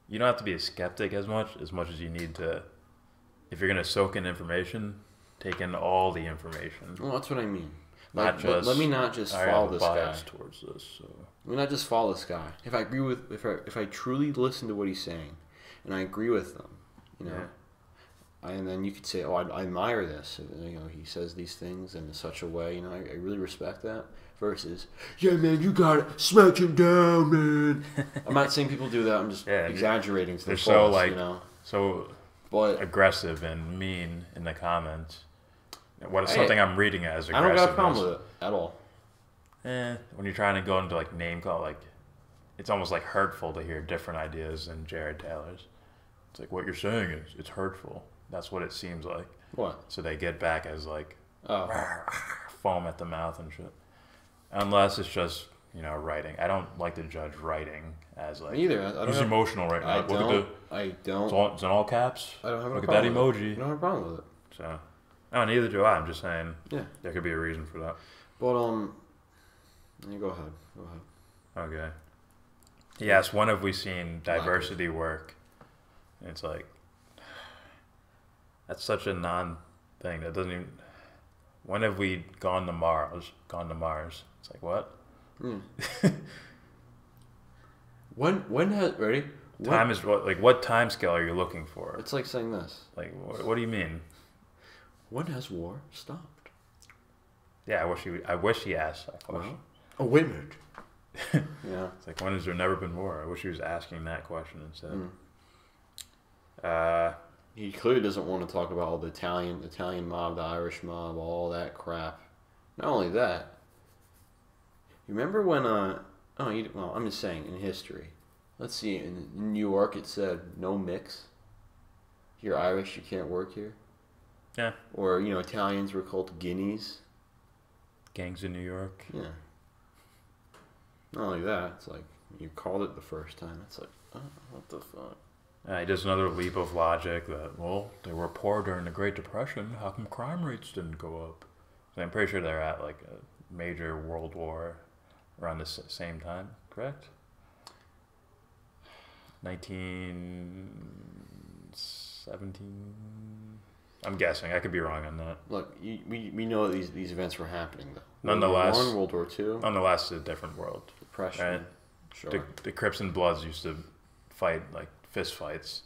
have to be a skeptic as much as you need to. If you're gonna soak in information, take in all the information.
Well, that's what I mean.
Let
me not just follow this guy.
Towards this, so.
Let me not just follow this guy. If I truly listen to what he's saying, and I agree with them. You know, and then you could say, "Oh, I admire this." You know, he says these things in such a way. You know, I really respect that. Versus, yeah, man, you gotta smack him down, man. I'm not saying people do that. I'm just exaggerating to the fullest.
So like,
you know?
But aggressive and mean in the comments. What is something I'm reading as aggressive?
I don't got a problem with it at all.
When you're trying to go into like name call, like it's almost like hurtful to hear different ideas than Jared Taylor's. It's like what you're saying is it's hurtful. That's what it seems like.
What?
So they get back as like foam at the mouth and shit. Unless it's just, you know, writing. I don't like to judge writing as like.
Me either.
He's emotional right now.
I don't.
It's in all caps.
I don't have a
Look
problem
at that emoji.
I don't have a problem with it.
So, no, neither do I. I'm just saying.
Yeah.
There could be a reason for that.
But you go ahead.
Okay. He asked, when have we seen diversity work? And it's like, that's such a non-thing. That doesn't even. When have we gone to Mars? It's like, what?
When has ready?
Time is what time scale are you looking for?
It's like saying this.
Like, what do you mean?
When has war stopped?
Yeah, I wish he asked that question.
Well, wait a minute. Yeah.
It's like, when has there never been war? I wish he was asking that question instead.
He clearly doesn't want to talk about all the Italian mob, the Irish mob, all that crap. Not only that, you remember when I'm just saying in history. Let's see, in New York it said no mix. If you're Irish, you can't work here.
Yeah.
Or Italians were called guineas.
Gangs in New York.
Yeah. Not only that, it's like you called it the first time. It's like, what the fuck?
He does another leap of logic that, well, they were poor during the Great Depression. How come crime rates didn't go up? So I'm pretty sure they're at like a major world war around the same time, correct? 1917. I'm guessing. I could be wrong on that.
Look, we know these events were happening though.
Nonetheless,
World War II.
Nonetheless, it's a different world.
Depression.
Right?
Sure.
The Crips and Bloods used to fight like fist fights.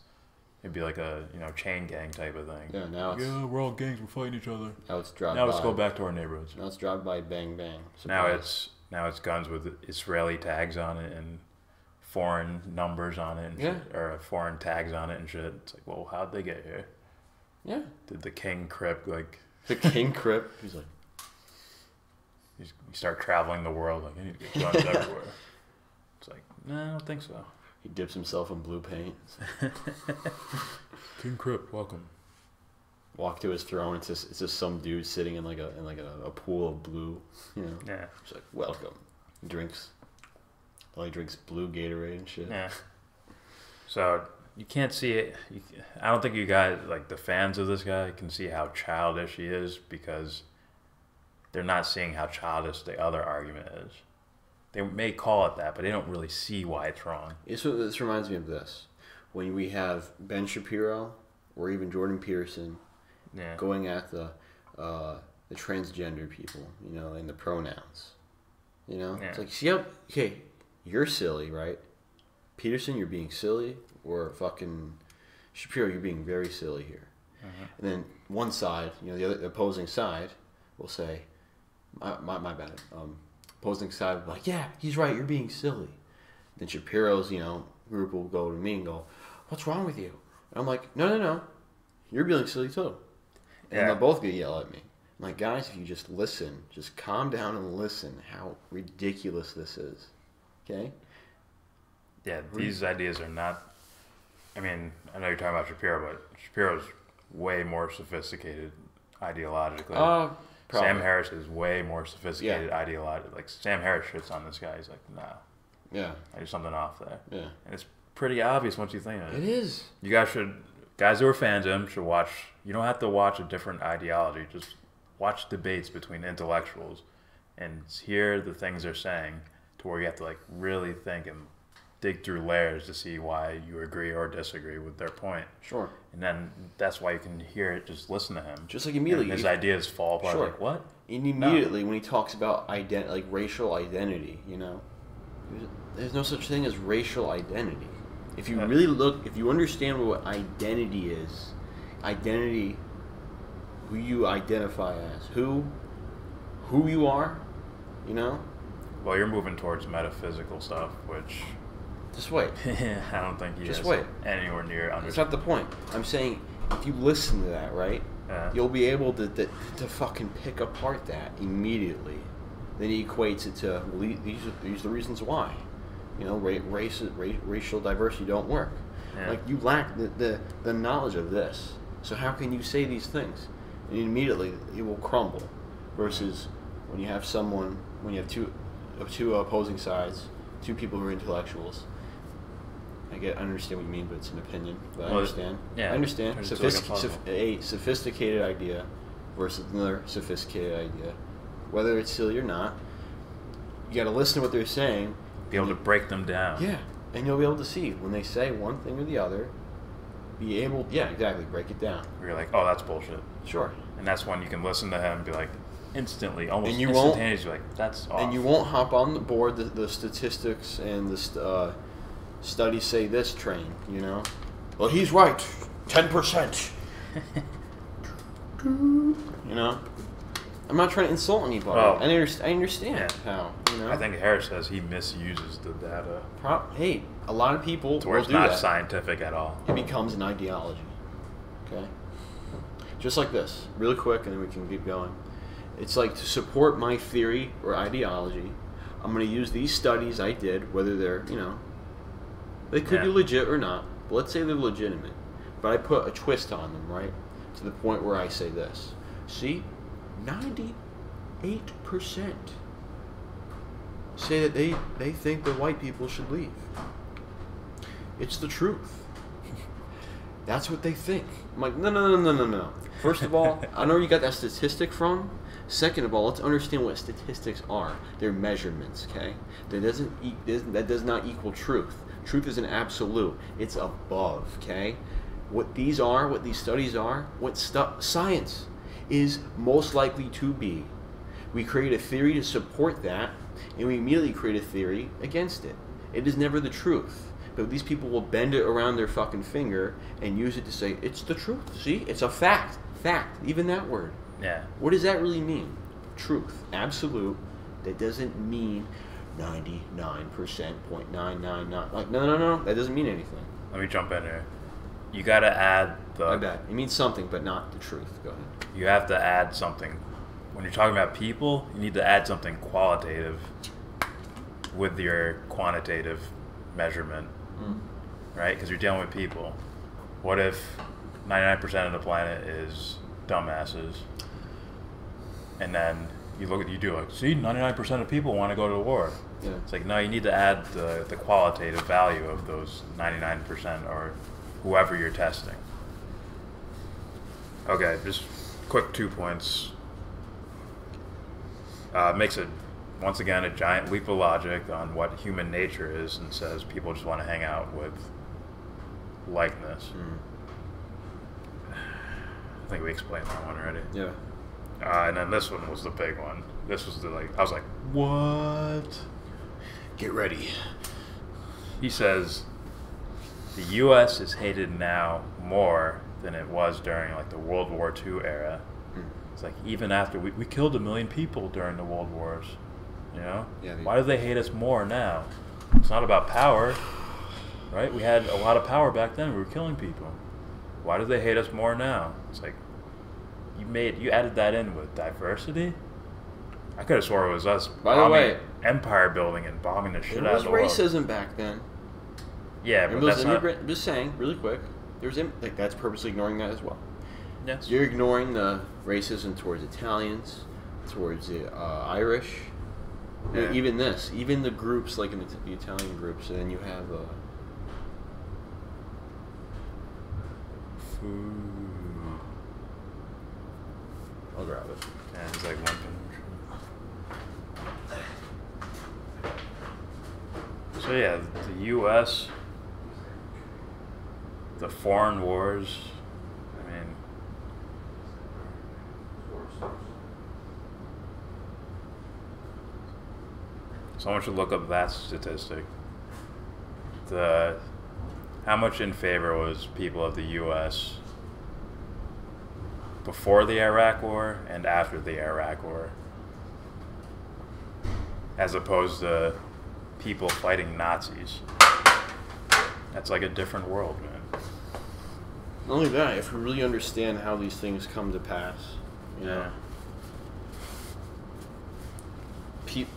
It'd be like a chain gang type of thing.
Yeah, now it's
we're all gangs. We're fighting each other.
now it's drive.
Now let's go back to our neighborhoods.
Now it's drive by bang bang.
Surprise. Now it's guns with Israeli tags on it and foreign numbers on it and shit, or foreign tags on it and shit. It's like, well, how'd they get here?
Yeah.
Did the King Crip like?
The King Crip. He's like.
You start traveling the world like, I need to get guns everywhere. It's like, no, I don't think so.
He dips himself in blue paint.
King Crip, welcome.
Walk to his throne. It's just some dude sitting in like a pool of blue.
Yeah.
It's like, welcome. He drinks blue Gatorade and shit.
Yeah. So you can't see it. I don't think you guys, like the fans of this guy, can see how childish he is because they're not seeing how childish the other argument is. They may call it that, but they don't really see why it's wrong.
This reminds me of this. When we have Ben Shapiro or even Jordan Peterson going at the transgender people, and the pronouns. It's like, see, okay, you're silly, right? Peterson, you're being silly, or fucking Shapiro, you're being very silly here. And then one side, the opposing side, will say, my bad. Opposing side will be like, yeah, he's right, you're being silly. Then Shapiro's, group will go to me and go, what's wrong with you? And I'm like, no, you're being silly too. And they'll both get yelled at me. I'm like, guys, if you just listen, just calm down and listen how ridiculous this is. Okay?
Yeah, these ideas are not, I mean, I know you're talking about Shapiro, but Shapiro's way more sophisticated ideologically.
Probably.
Sam Harris is way more sophisticated ideologically. Like, Sam Harris shits on this guy. He's like, nah.
Yeah.
There's something off there.
Yeah.
And it's pretty obvious once you think of it.
It is.
You guys guys who are fans of him should watch, you don't have to watch a different ideology. Just watch debates between intellectuals and hear the things they're saying to where you have to, like, really think and dig through layers to see why you agree or disagree with their point.
Sure.
And then that's why you can hear it, just listen to him.
Just like immediately.
And his ideas fall apart.
Sure.
Like, what?
And immediately when he talks about racial identity, there's no such thing as racial identity. If you really look, if you understand what identity is, identity, who you identify as, who you are, you know?
Well, you're moving towards metaphysical stuff, which
Just wait.
I don't think you
Just
guys
wait.
anywhere near understand.
That's not the point. I'm saying if you listen to that, right, you'll be able to fucking pick apart that immediately. Then he equates it to, well, these are the reasons why. You know, racial diversity don't work.
Yeah.
Like, you lack the knowledge of this. So how can you say these things? And immediately it will crumble. Versus when you have two opposing sides, two people who are intellectuals. I understand what you mean, but it's an opinion. But I understand.
Yeah,
I understand.
a
Sophisticated idea versus another sophisticated idea. Whether it's silly or not, you got to listen to what they're saying.
Be able to break them down.
Yeah, and you'll be able to see when they say one thing or the other. Break it down.
Where you're like, oh, that's bullshit.
Sure.
And that's when you can listen to him and be like, instantly, almost
and you
instantaneously, like, that's off.
And you won't hop on the board the statistics and the studies say this train, you know? Well, he's right. 10%. You know? I'm not trying to insult anybody.
Well,
I understand how, you know?
I think Harris says he misuses the data.
Hey, a lot of people
to where
will
it's
do
not
that.
scientific at all.
It becomes an ideology. Okay? Just like this, really quick, and then we can keep going. It's like, to support my theory or ideology, I'm going to use these studies I did, whether they're, you know, they could be legit or not, but let's say they're legitimate. But I put a twist on them, right? To the point where I say this. See? 98% say that they think the white people should leave. It's the truth. That's what they think. I'm like, no. First of all, I know where you got that statistic from. Second of all, let's understand what statistics are. They're measurements, okay? That does not equal truth. Truth is an absolute. It's above, okay? What these studies are, science is most likely to be. We create a theory to support that, and we immediately create a theory against it. It is never the truth. But these people will bend it around their fucking finger and use it to say, it's the truth. See? It's a fact. Fact. Even that word.
Yeah.
What does that really mean? Truth. Absolute. That doesn't mean 99%.999. Like, no. That doesn't mean anything.
Let me jump in here. You got to add the...
My bad. It means something, but not the truth. Go ahead.
You have to add something. When you're talking about people, you need to add something qualitative with your quantitative measurement, right? Because you're dealing with people. What if 99% of the planet is dumbasses? And then you do like, see, 99% of people want to go to war.
Yeah.
It's like, no, you need to add the qualitative value of those 99% or whoever you're testing. Okay, just quick 2 points. Makes it, once again, a giant leap of logic on what human nature is, and says people just want to hang out with likeness. I think we explained that one already.
Yeah.
And then this one was the big one. This was I was like, what?
Get ready.
He says the U.S. is hated now more than it was during like the World War II era. It's like, even after we killed 1 million people during the World Wars, you know?
Yeah,
why do they hate us more now? It's not about power, right? We had a lot of power back then. We were killing people. Why do they hate us more now? It's like, you added that in with diversity? I could have swore it was us empire building and bombing the shit out of the world.
There was racism back then.
Yeah, but that's not...
I'm just saying, really quick, that's purposely ignoring that as well.
Yes.
You're ignoring the racism towards Italians, towards the Irish,
Yeah.
even the groups like in the Italian groups, and then you have
food.
I'll grab it.
And it's like one thing. So yeah, the U.S., the foreign wars. I mean, someone should look up that statistic. The how much in favor was people of the U.S. before the Iraq War and after the Iraq War, as opposed to people fighting Nazis? That's like a different world, man.
Not only that, if we really understand how these things come to pass, you know,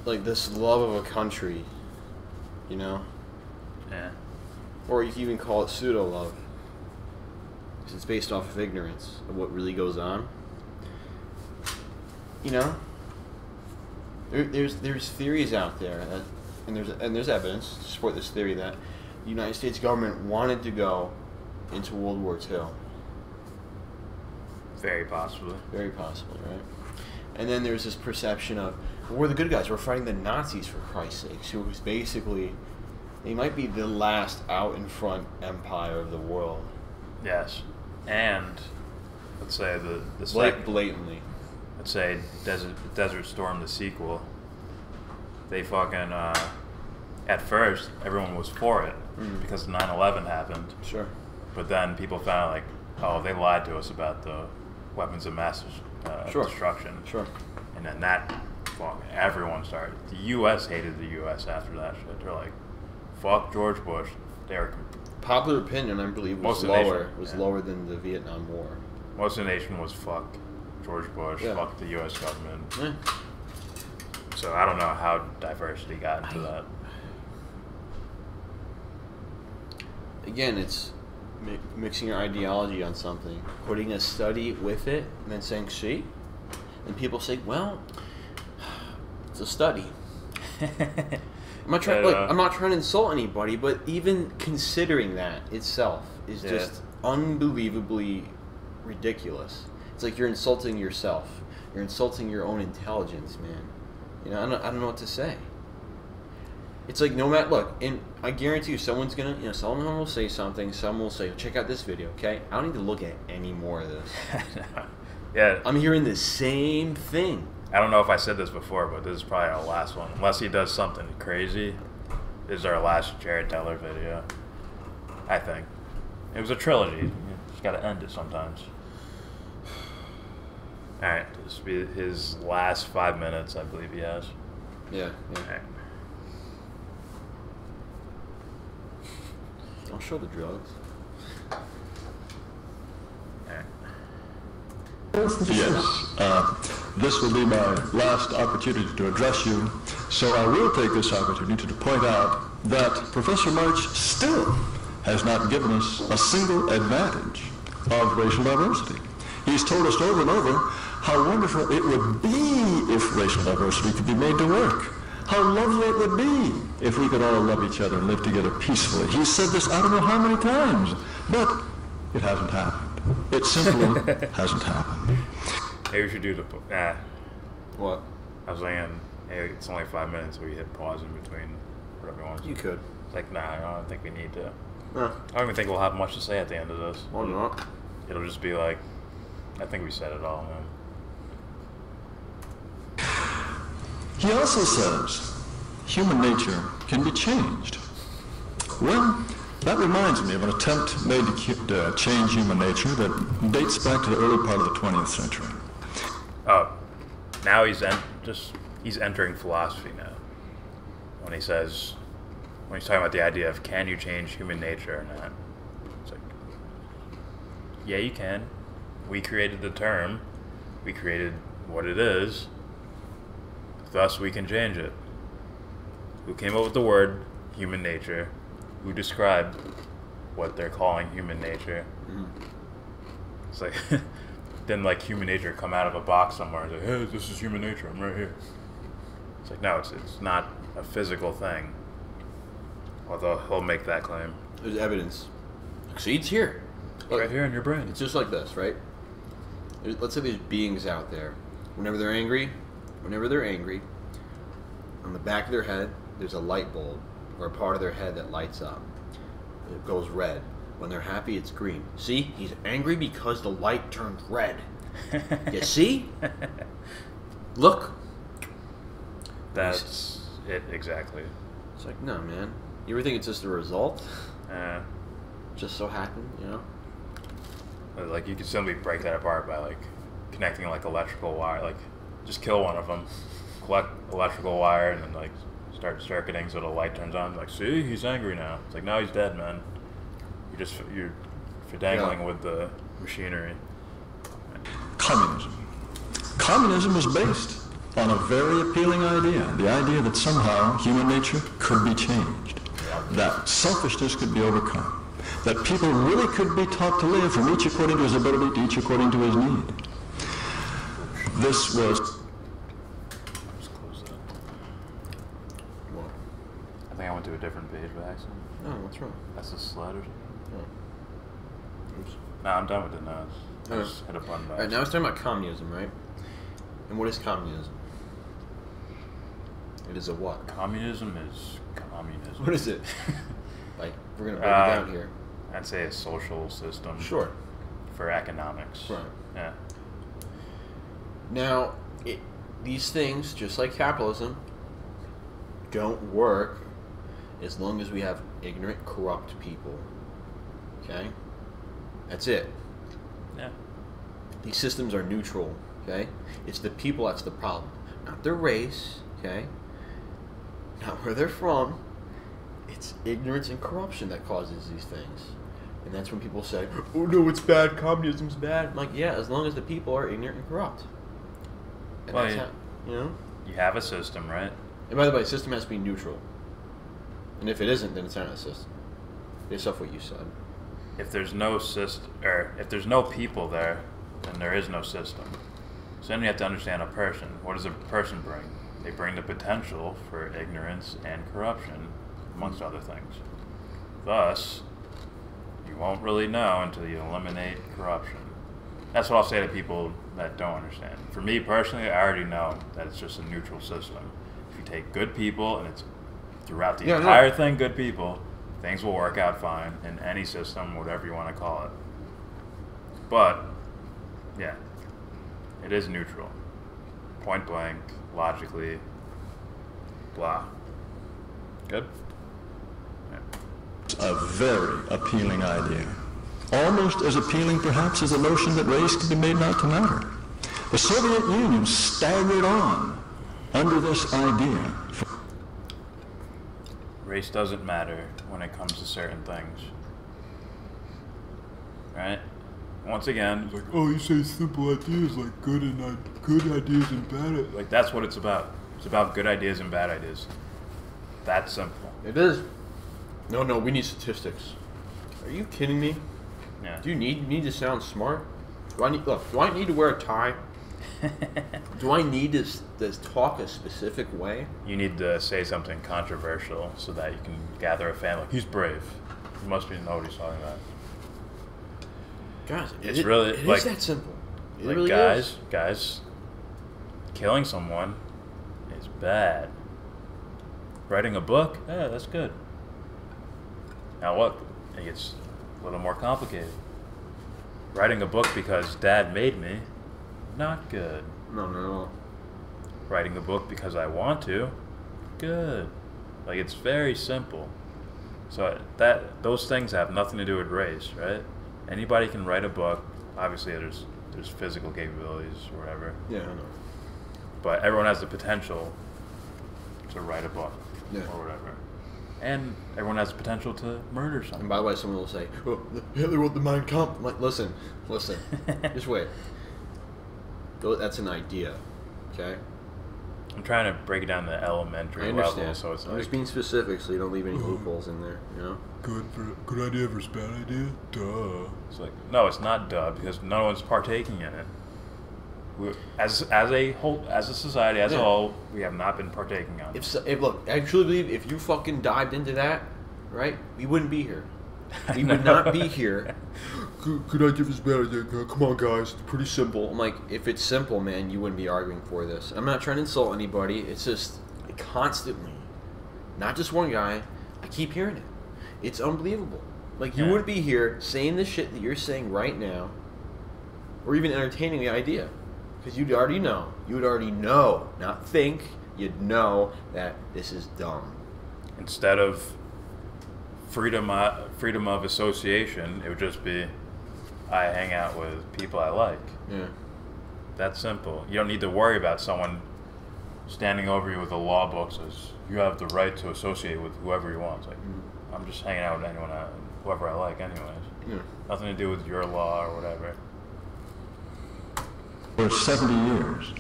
like this love of a country, you know,
Yeah.
or you can even call it pseudo love, because it's based off of ignorance of what really goes on. You know, there's theories out there, that, and there's evidence to support this theory that the United States government wanted to go into World War II.
Very possibly.
Very possibly, right? And then there's this perception of, well, we're the good guys. We're fighting the Nazis, for Christ's sakes, who was basically, they might be the last out in front empire of the world.
Yes. And let's say
Blatantly.
let's say Desert Storm, the sequel, they fucking, at first, everyone was for it because 9/11 happened.
Sure.
But then people found like, oh, they lied to us about the weapons of mass destruction.
Sure.
And then that, everyone started. The U.S. hated the U.S. after that shit. They're like, fuck George Bush. They were
Popular opinion, I believe, was lower than the Vietnam War.
most of the nation was fuck George Bush,
Yeah.
fuck the U.S. government.
Yeah.
So I don't know how diversity got into that.
Again, it's mixing your ideology on something, putting a study with it, and then saying, see? And people say, well, it's a study. I'm not trying. I'm not trying to insult anybody, but even considering that itself is just unbelievably ridiculous. It's like you're insulting yourself. You're insulting your own intelligence, man. You know, I don't know what to say. It's like no matter. Look, and I guarantee you, someone's gonna. You know, someone will say something. Someone will say, "Check out this video." Okay, I don't need to look at any more of this.
Yeah.
I'm hearing the same thing.
I don't know if I said this before, but this is probably our last one. Unless he does something crazy, this is our last Jared Taylor video. I think. It was a trilogy. You just gotta end it sometimes. Alright, this will be his last 5 minutes, I believe he has.
Yeah.
Alright.
Don't show the drugs.
Yes. This will be my last opportunity to address you, so I will take this opportunity to point out that Professor March still has not given us a single advantage of racial diversity. He's told us over and over how wonderful it would be if racial diversity could be made to work. How lovely it would be if we could all love each other and live together peacefully. He's said this I don't know how many times, but it hasn't happened. It simply hasn't happened.
Maybe we should do the...
What?
I was saying, hey, it's only 5 minutes, so we hit pause in between whatever one.
You could.
It's like, nah, I don't think we need to.
Huh.
I don't even think we'll have much to say at the end of this.
Or not.
It'll just be like, I think we said it all, man.
He also says human nature can be changed. Well, that reminds me of an attempt made to change human nature that dates back to the early part of the 20th century.
Oh, now he's entering philosophy now. When he's talking about the idea of can you change human nature or not, it's like, yeah, you can. We created the term. We created what it is. Thus, we can change it. Who came up with the word human nature? Who described what they're calling human nature? It's like, didn't like human nature come out of a box somewhere and say, hey, this is human nature, I'm right here. It's like, no, it's not a physical thing. Although he'll make that claim.
There's evidence. See, it's here.
Look, right here in your brain.
It's just like this, right? Let's say there's beings out there. Whenever they're angry, on the back of their head, there's a light bulb or a part of their head that lights up. It goes red. When they're happy, it's green. See? He's angry because the light turned red. You see? Look.
That's it, exactly.
It's like, no, man. You ever think it's just a result? just so happened, you know.
Like you could simply break that apart by like connecting like electrical wire, like just kill one of them, collect electrical wire, and then like start circuiting so the light turns on. Like, see, he's angry now. It's like, no, he's dead, man. You're dangling with the machinery.
Communism. Communism was based on a very appealing idea, the idea that somehow human nature could be changed, that selfishness could be overcome, that people really could be taught to live from each according to his ability to each according to his need. This was...
Just close that.
What?
I think I went to a different page by accident.
Oh, what's wrong?
That's a slide or something?
Oh. Oops.
Nah, I'm done with it now. I
Okay.
just hit a button by
Alright, now it's talking about communism, right? And what is communism? It is a what?
Communism is communism.
What is it? Like, we're going to break it down here.
I'd say a social system.
Sure.
For economics.
Right.
Yeah.
Now, these things, just like capitalism, don't work as long as we have ignorant, corrupt people. Okay? That's it.
Yeah.
These systems are neutral. Okay? It's the people that's the problem. Not their race. Okay? Not where they're from. It's ignorance and corruption that causes these things. And that's when people say, oh no, it's bad, communism's bad. I'm like, yeah, as long as the people are ignorant and corrupt. And
Well,
that's
yeah.
how, you know?
You have a system, right?
And by the way, the system has to be neutral. And if it isn't, then it's not a system. Based off what you said.
If there's no system, or if there's no people there, then there is no system. So then you have to understand a person. What does a person bring? They bring the potential for ignorance and corruption, amongst other things. Thus, you won't really know until you eliminate corruption. That's what I'll say to people that don't understand. For me personally, I already know that it's just a neutral system. If you take good people, and it's throughout the entire thing good people, things will work out fine in any system, whatever you want to call it. But, yeah, it is neutral. Point blank, logically, blah. Good?
a very appealing idea. Almost as appealing, perhaps, as the notion that race could be made not to matter. The Soviet Union staggered on under this idea.
Race doesn't matter when it comes to certain things. Right? Once again, it's like, oh, you say simple ideas like good ideas and bad. Like, that's what it's about. It's about good ideas and bad ideas. That's simple.
It is. No, we need statistics. Are you kidding me?
Yeah.
Do you need to sound smart? Do I need to wear a tie? Do I need to talk a specific way?
You need to say something controversial so that you can gather a fan. Like, he's brave. You must be know what he's talking about.
Guys,
It's really,
it
like-
is that simple. It
Like,
really
guys,
is.
killing someone is bad. Writing a book, yeah, that's good. Now what? It gets a little more complicated. Writing a book because Dad made me, not good.
No.
Writing a book because I want to, good. Like, it's very simple. So those things have nothing to do with race, right? Anybody can write a book. Obviously, there's physical capabilities or whatever.
Yeah, I know.
But everyone has the potential to write a book
Yeah.
or whatever. And everyone has the potential to murder someone.
And by the way, someone will say, "Oh, Hitler wrote the Mein Kampf." I'm like, listen, just wait. That's an idea, okay?
I'm trying to break it down to elementary
I understand.
level, so it's
I'm
like
just being specific, so you don't leave any loopholes in there. You know?
Good idea versus bad idea? Duh.
it's like no, it's not duh, because no one's partaking in it. As a society as a
Yeah.
whole, we have not been partaking on it.
If look, I truly believe if you fucking dived into that, right, we wouldn't be here. We would not be here. Could I give this bad idea? Come on, guys, it's pretty simple. I'm like, if it's simple, man, you wouldn't be arguing for this. I'm not trying to insult anybody. It's just constantly, not just one guy. I keep hearing it. It's unbelievable. Like, you
Yeah.
wouldn't be here saying the shit that you're saying right now, or even entertaining the idea, because you'd already know. You would already know, not think. You'd know that this is dumb.
Instead of freedom of association, it would just be, I hang out with people I like.
Yeah.
That's simple. You don't need to worry about someone standing over you with a law book says you have the right to associate with whoever you want. It's like, I'm just hanging out with whoever I like anyways.
Yeah.
Nothing to do with your law or whatever.
For 70 years,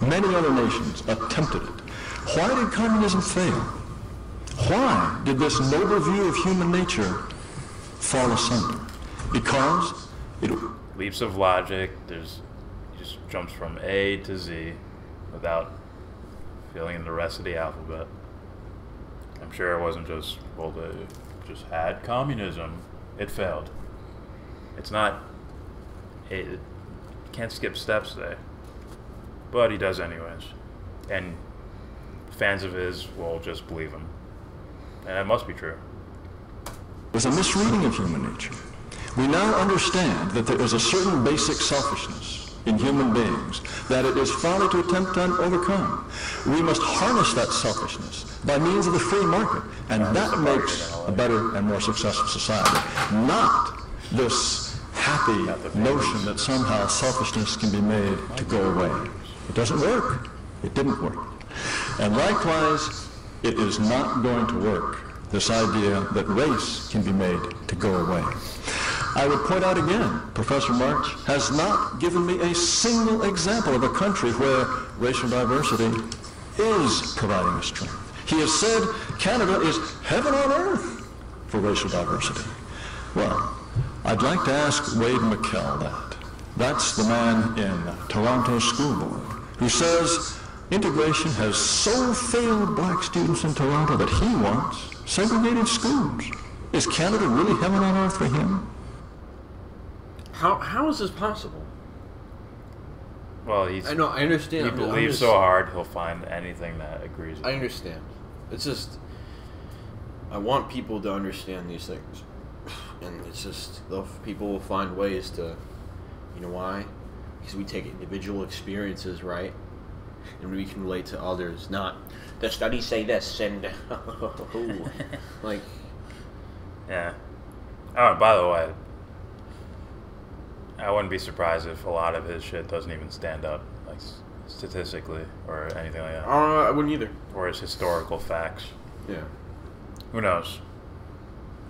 many other nations attempted it. Why did communism fail? Why did this noble view of human nature fall asunder? Because it...
Leaps of logic, it just jumps from A to Z without filling in the rest of the alphabet. I'm sure it wasn't just, well, they just had communism. It failed. It's not, it can't skip steps there. But he does anyways. And fans of his will just believe him. And it must be true.
was a misreading of human nature. We now understand that there is a certain basic selfishness in human beings that it is folly to attempt to overcome. We must harness that selfishness by means of the free market, and that makes a better and more successful society. Not this happy notion that somehow selfishness can be made to go away. It doesn't work. It didn't work. And likewise, it is not going to work, this idea that race can be made to go away. I would point out again, Professor March has not given me a single example of a country where racial diversity is providing a strength. He has said Canada is heaven on earth for racial diversity. Well, I'd like to ask Wade McKell that. That's the man in Toronto School Board who says integration has so failed black students in Toronto that he wants segregated schools. Is Canada really heaven on earth for him?
How is this possible?
Well,
I know, I understand.
He believes so hard he'll find anything that agrees with him.
I understand. It's just, I want people to understand these things. And it's just, people will find ways to, you know why? Because we take individual experiences, right? And we can relate to others, not, the studies say this, and, like.
Yeah. Oh, by the way, I wouldn't be surprised if a lot of his shit doesn't even stand up, like statistically or anything like that.
I wouldn't either.
Or his historical facts.
Yeah.
Who knows?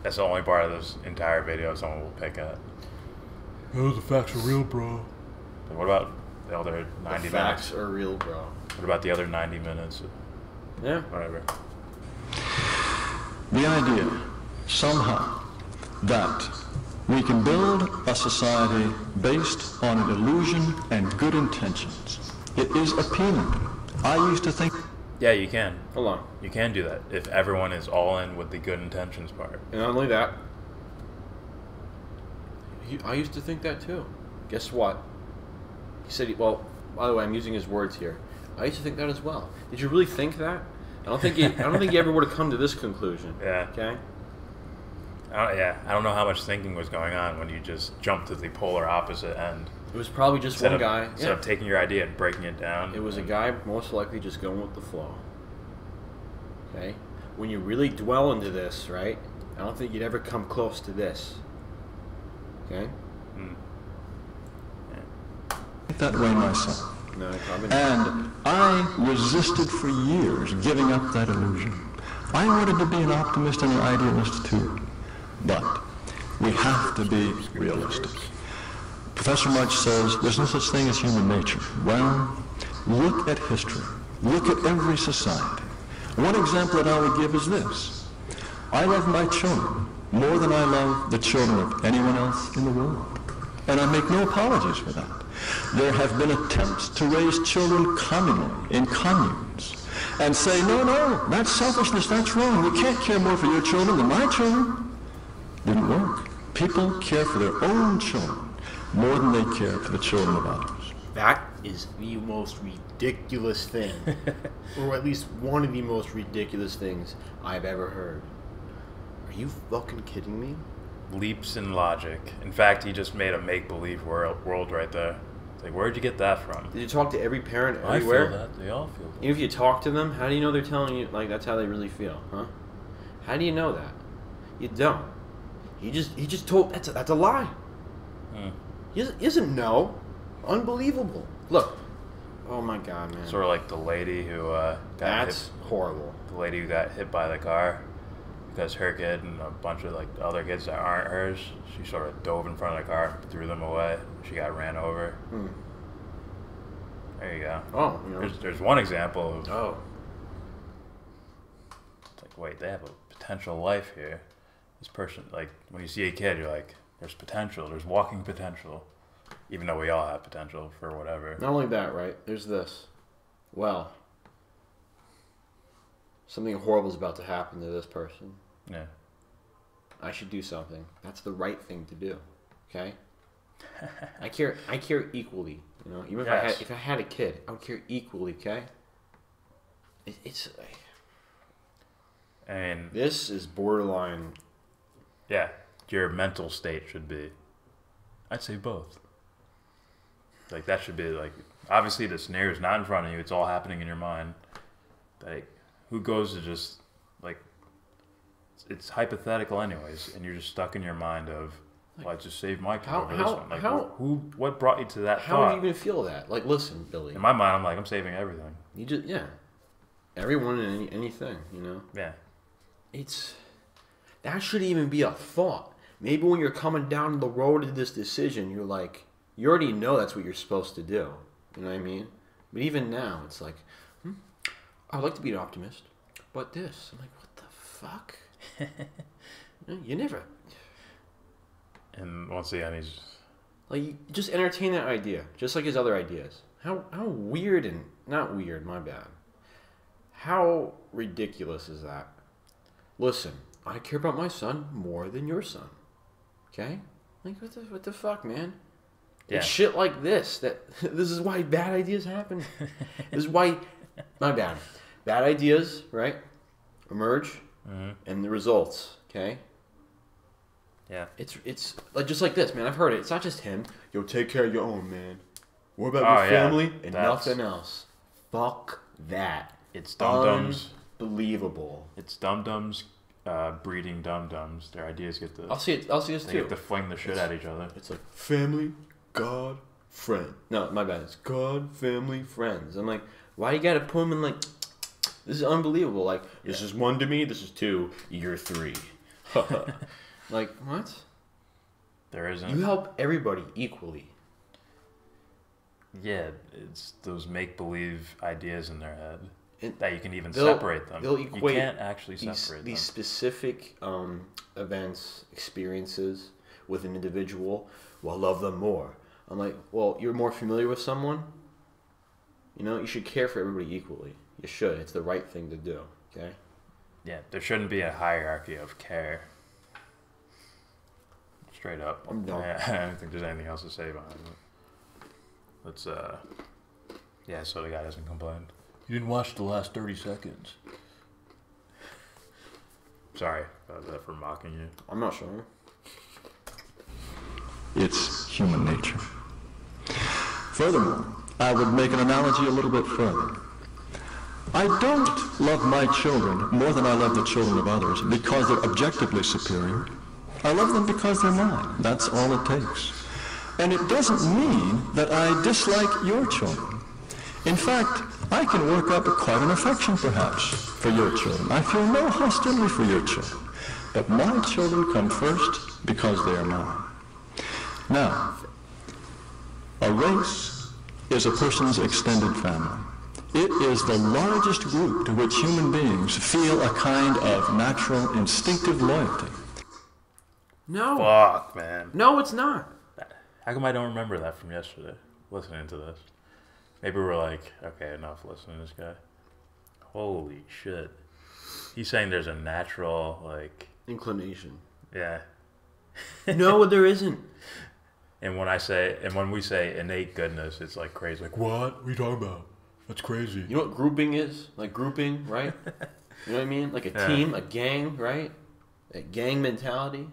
That's the only part of this entire video someone will pick at. Oh, the facts are real, bro. But what about the other 90 minutes?
The facts are real, bro.
What about the other 90 minutes?
Yeah.
Whatever.
The idea, somehow, that we can build a society based on an illusion and good intentions. It is appealing. I used to think...
Yeah, you can.
Hold on.
You can do that if everyone is all in with the good intentions part.
And not only that, I used to think that too. Guess what? He said, well, by the way, I'm using his words here. I used to think that as well. Did you really think that? I don't think you ever would have come to this conclusion.
Yeah.
Okay?
I don't know how much thinking was going on when you just jumped to the polar opposite end.
It was probably just one guy.
Instead of taking your idea and breaking it down.
It was a guy most likely just going with the flow. Okay? When you really dwell into this, right, I don't think you'd ever come close to this. Okay?
that way myself.
No, probably not.
And I resisted for years giving up that illusion. I wanted to be an optimist and an idealist too. But we have to be realistic. Professor March says there's no such thing as human nature. Well, look at history. Look at every society. One example that I would give is this. I love my children more than I love the children of anyone else in the world. And I make no apologies for that. There have been attempts to raise children communally, in communes, and say, no, that's selfishness, that's wrong. You can't care more for your children than my children. Didn't work. People care for their own children more than they care for the children of others.
That is the most ridiculous thing, or at least one of the most ridiculous things I've ever heard. Are you fucking kidding me?
Leaps in logic. In fact, he just made a make-believe world right there. It's like, where'd you get that from?
Did you talk to every parent everywhere?
I feel that. They all feel that.
Even if you talk to them, how do you know they're telling you, like, that's how they really feel, huh? How do you know that? You don't. He just told that's a lie. He doesn't know. Unbelievable. Look. Oh my God, man.
Sort of like the lady who
That's horrible.
The lady who got hit by the car because her kid and a bunch of like other kids that aren't hers, she sort of dove in front of the car, threw them away. She got ran over. There you go.
Oh,
there's one example of.
Oh.
It's like, wait, they have a potential life here. This person, like, when you see a kid, you're like, there's potential. There's walking potential. Even though we all have potential for whatever.
Not only that, right? There's this. Well, something horrible is about to happen to this person.
Yeah.
I should do something. That's the right thing to do. Okay? I care equally. You know, even if I had a kid, I would care equally. Okay? It's.
And
this is borderline.
Yeah, your mental state should be. I'd say both. Like that should be like obviously the scenario is not in front of you; it's all happening in your mind. Like who goes to just like it's hypothetical anyways, and you're just stuck in your mind of. Well, I just saved my kid over this one. Like, what brought you to that thought?
How do you even feel that? Like, listen, Billy.
In my mind, I'm like, I'm saving everything.
You just, everyone and anything, you know.
Yeah.
That shouldn't even be a thought. Maybe when you're coming down the road to this decision, you're like, you already know that's what you're supposed to do. You know what I mean? But even now, it's like, I'd like to be an optimist, but this. I'm like, what the fuck? You never.
And once again, he's
like, you just entertain that idea, just like his other ideas. How weird and not weird, my bad. How ridiculous is that? Listen, I care about my son more than your son. Okay? Like what the fuck, man?
Yeah.
It's shit like this this is why bad ideas happen. This is why my bad. Bad ideas, right? Emerge and the results, okay?
Yeah.
It's like just like this, man. I've heard it. It's not just him. Yo, take care of your own, man. What about your family and nothing else? Fuck that.
It's dum-dums.
Unbelievable.
It's dum-dums breeding dum-dums. Their ideas get to...
I'll see this
they
too.
get to fling the shit at each other.
It's like family, God, friend. No, my bad. It's God, family, friends. I'm like, why you gotta put them in like... This is unbelievable. Like, this is 1 to me. This is 2. You're 3. Like, what?
There isn't.
You help everybody equally.
Yeah, it's those make-believe ideas in their head that you can even
they'll
separate them.
They'll equate
you can't actually separate
these
them.
specific events, experiences with an individual. Well, I love them more. I'm like, well, you're more familiar with someone. You know, you should care for everybody equally. You should. It's the right thing to do. Okay.
Yeah, there shouldn't be a hierarchy of care. Straight up.
I'm done.
I don't think there's anything else to say behind it. Let's, yeah, so the guy doesn't complain. You didn't watch the last 30 seconds. Sorry about that for mocking you.
I'm not sure.
It's human nature. Furthermore, I would make an analogy a little bit further. I don't love my children more than I love the children of others because they're objectively superior. I love them because they're mine. That's all it takes. And it doesn't mean that I dislike your children. In fact, I can work up quite an affection, perhaps, for your children. I feel no hostility for your children. But my children come first because they are mine. Now, a race is a person's extended family. It is the largest group to which human beings feel a kind of natural, instinctive loyalty.
No.
Fuck, man.
No, it's not.
How come I don't remember that from yesterday, listening to this? Maybe we're like, okay, enough listening to this guy. Holy shit. He's saying there's a natural, like...
inclination.
Yeah.
No, there isn't.
And when we say innate goodness, it's like crazy. Like, what are you talking about? That's crazy.
You know what grouping is? Like grouping, right? You know what I mean? Like a team, a gang, right? A gang mentality.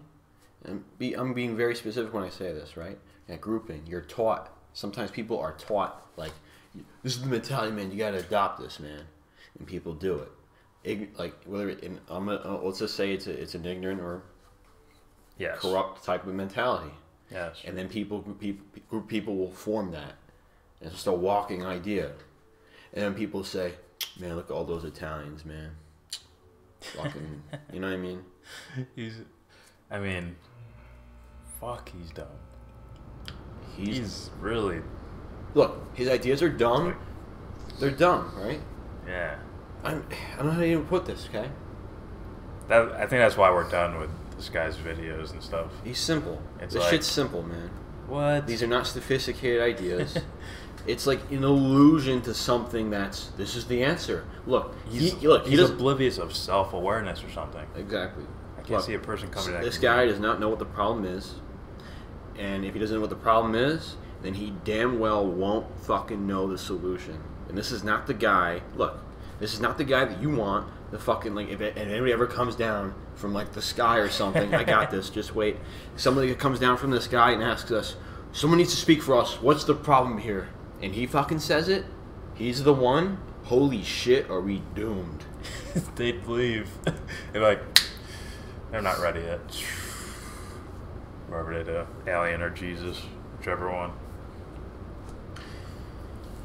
And I'm being very specific when I say this, right? Yeah, grouping. You're taught. Sometimes people are taught, like, this is the mentality, man. You got to adopt this, man. And people do it. Like, whether let's just say it's an ignorant or
Yes.
corrupt type of mentality.
Yes.
And then people will form that. And it's just a walking idea. And then people say, man, look at all those Italians, man. Fucking, you know what I mean?
Fuck, he's dumb.
He's
really...
Look, his ideas are dumb. They're dumb, right?
Yeah.
I don't know how to even put this, okay?
I think that's why we're done with this guy's videos and stuff.
He's simple.
It's
This
like-
shit's simple, man.
What?
These are not sophisticated ideas. It's like an illusion to something this is the answer. Look,
He's
he doesn't...
oblivious of self-awareness or something.
Exactly.
I can't see a person coming to that
This
conclusion.
guy does not know what the problem is. And if he doesn't know what the problem is, then he damn well won't fucking know the solution. And this is not the guy... Look, this is not the guy that you want. The fucking, like, if anybody ever comes down from, like, the sky or something, I got this, just wait. Somebody comes down from the sky and asks us, someone needs to speak for us, what's the problem here? And he fucking says it, he's the one, holy shit, are we doomed?
They'd leave. They're like, they're not ready yet. Wherever they do. Alien or Jesus, whichever one.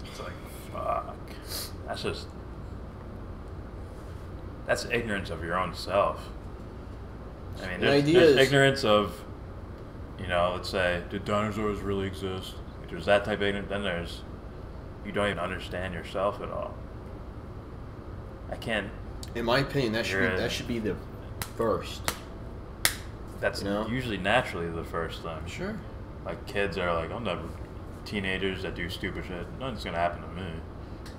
It's like, fuck. That's ignorance of your own self. I mean, there's ignorance of, let's say, did dinosaurs really exist? There's that type of ignorance. Then there's, you don't even understand yourself at all. I can't.
In my opinion, that should be the first.
That's usually naturally the first thing.
Sure.
Like kids are like, I'm never. Teenagers that do stupid shit, nothing's gonna happen to me.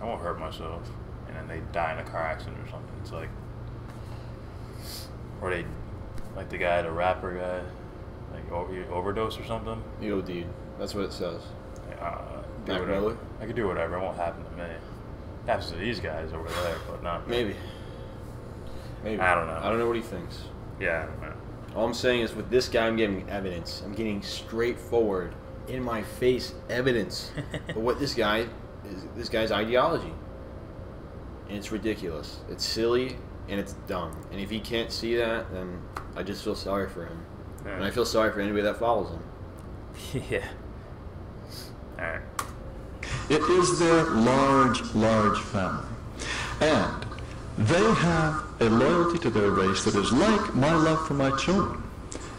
I won't hurt myself. And then they die in a car accident or something. It's like, or they, like the guy, the rapper guy, like he overdose or something.
He OD'd. That's what it says.
Do
Not
whatever.
really?
I could do whatever. It won't happen to me. It happens to these guys over there, but not me.
Maybe.
I don't know.
I don't know what he thinks.
Yeah, I don't know.
All I'm saying is with this guy, I'm getting evidence. I'm getting straightforward, in my face evidence of what this guy's ideology. And it's ridiculous. It's silly and it's dumb. And if he can't see that, then I just feel sorry for him.
Yeah.
And I feel sorry for anybody that follows him.
Yeah. Alright.
It is their large, large family. And they have a loyalty to their race that is like my love for my children.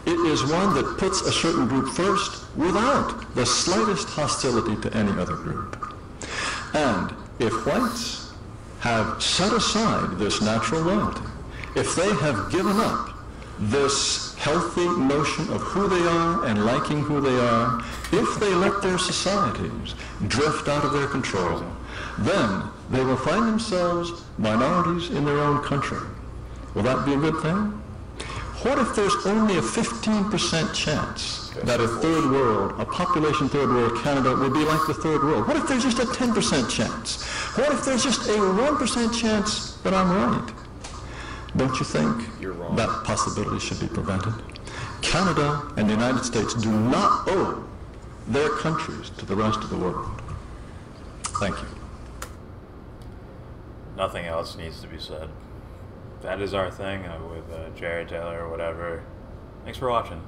It is one that puts a certain group first without the slightest hostility to any other group. And if whites have set aside this natural loyalty, if they have given up this healthy notion of who they are and liking who they are, if they let their societies drift out of their control, then they will find themselves minorities in their own country. Will that be a good thing? What if there's only a 15% chance that a population third world Canada will be like the third world? What if there's just a 10% chance? What if there's just a 1% chance that I'm right? Don't you think
You're wrong.
that possibility should be prevented? Canada and the United States do not owe their countries to the rest of the world. Thank you.
Nothing else needs to be said. That is our thing with Jared Taylor or whatever. Thanks for watching.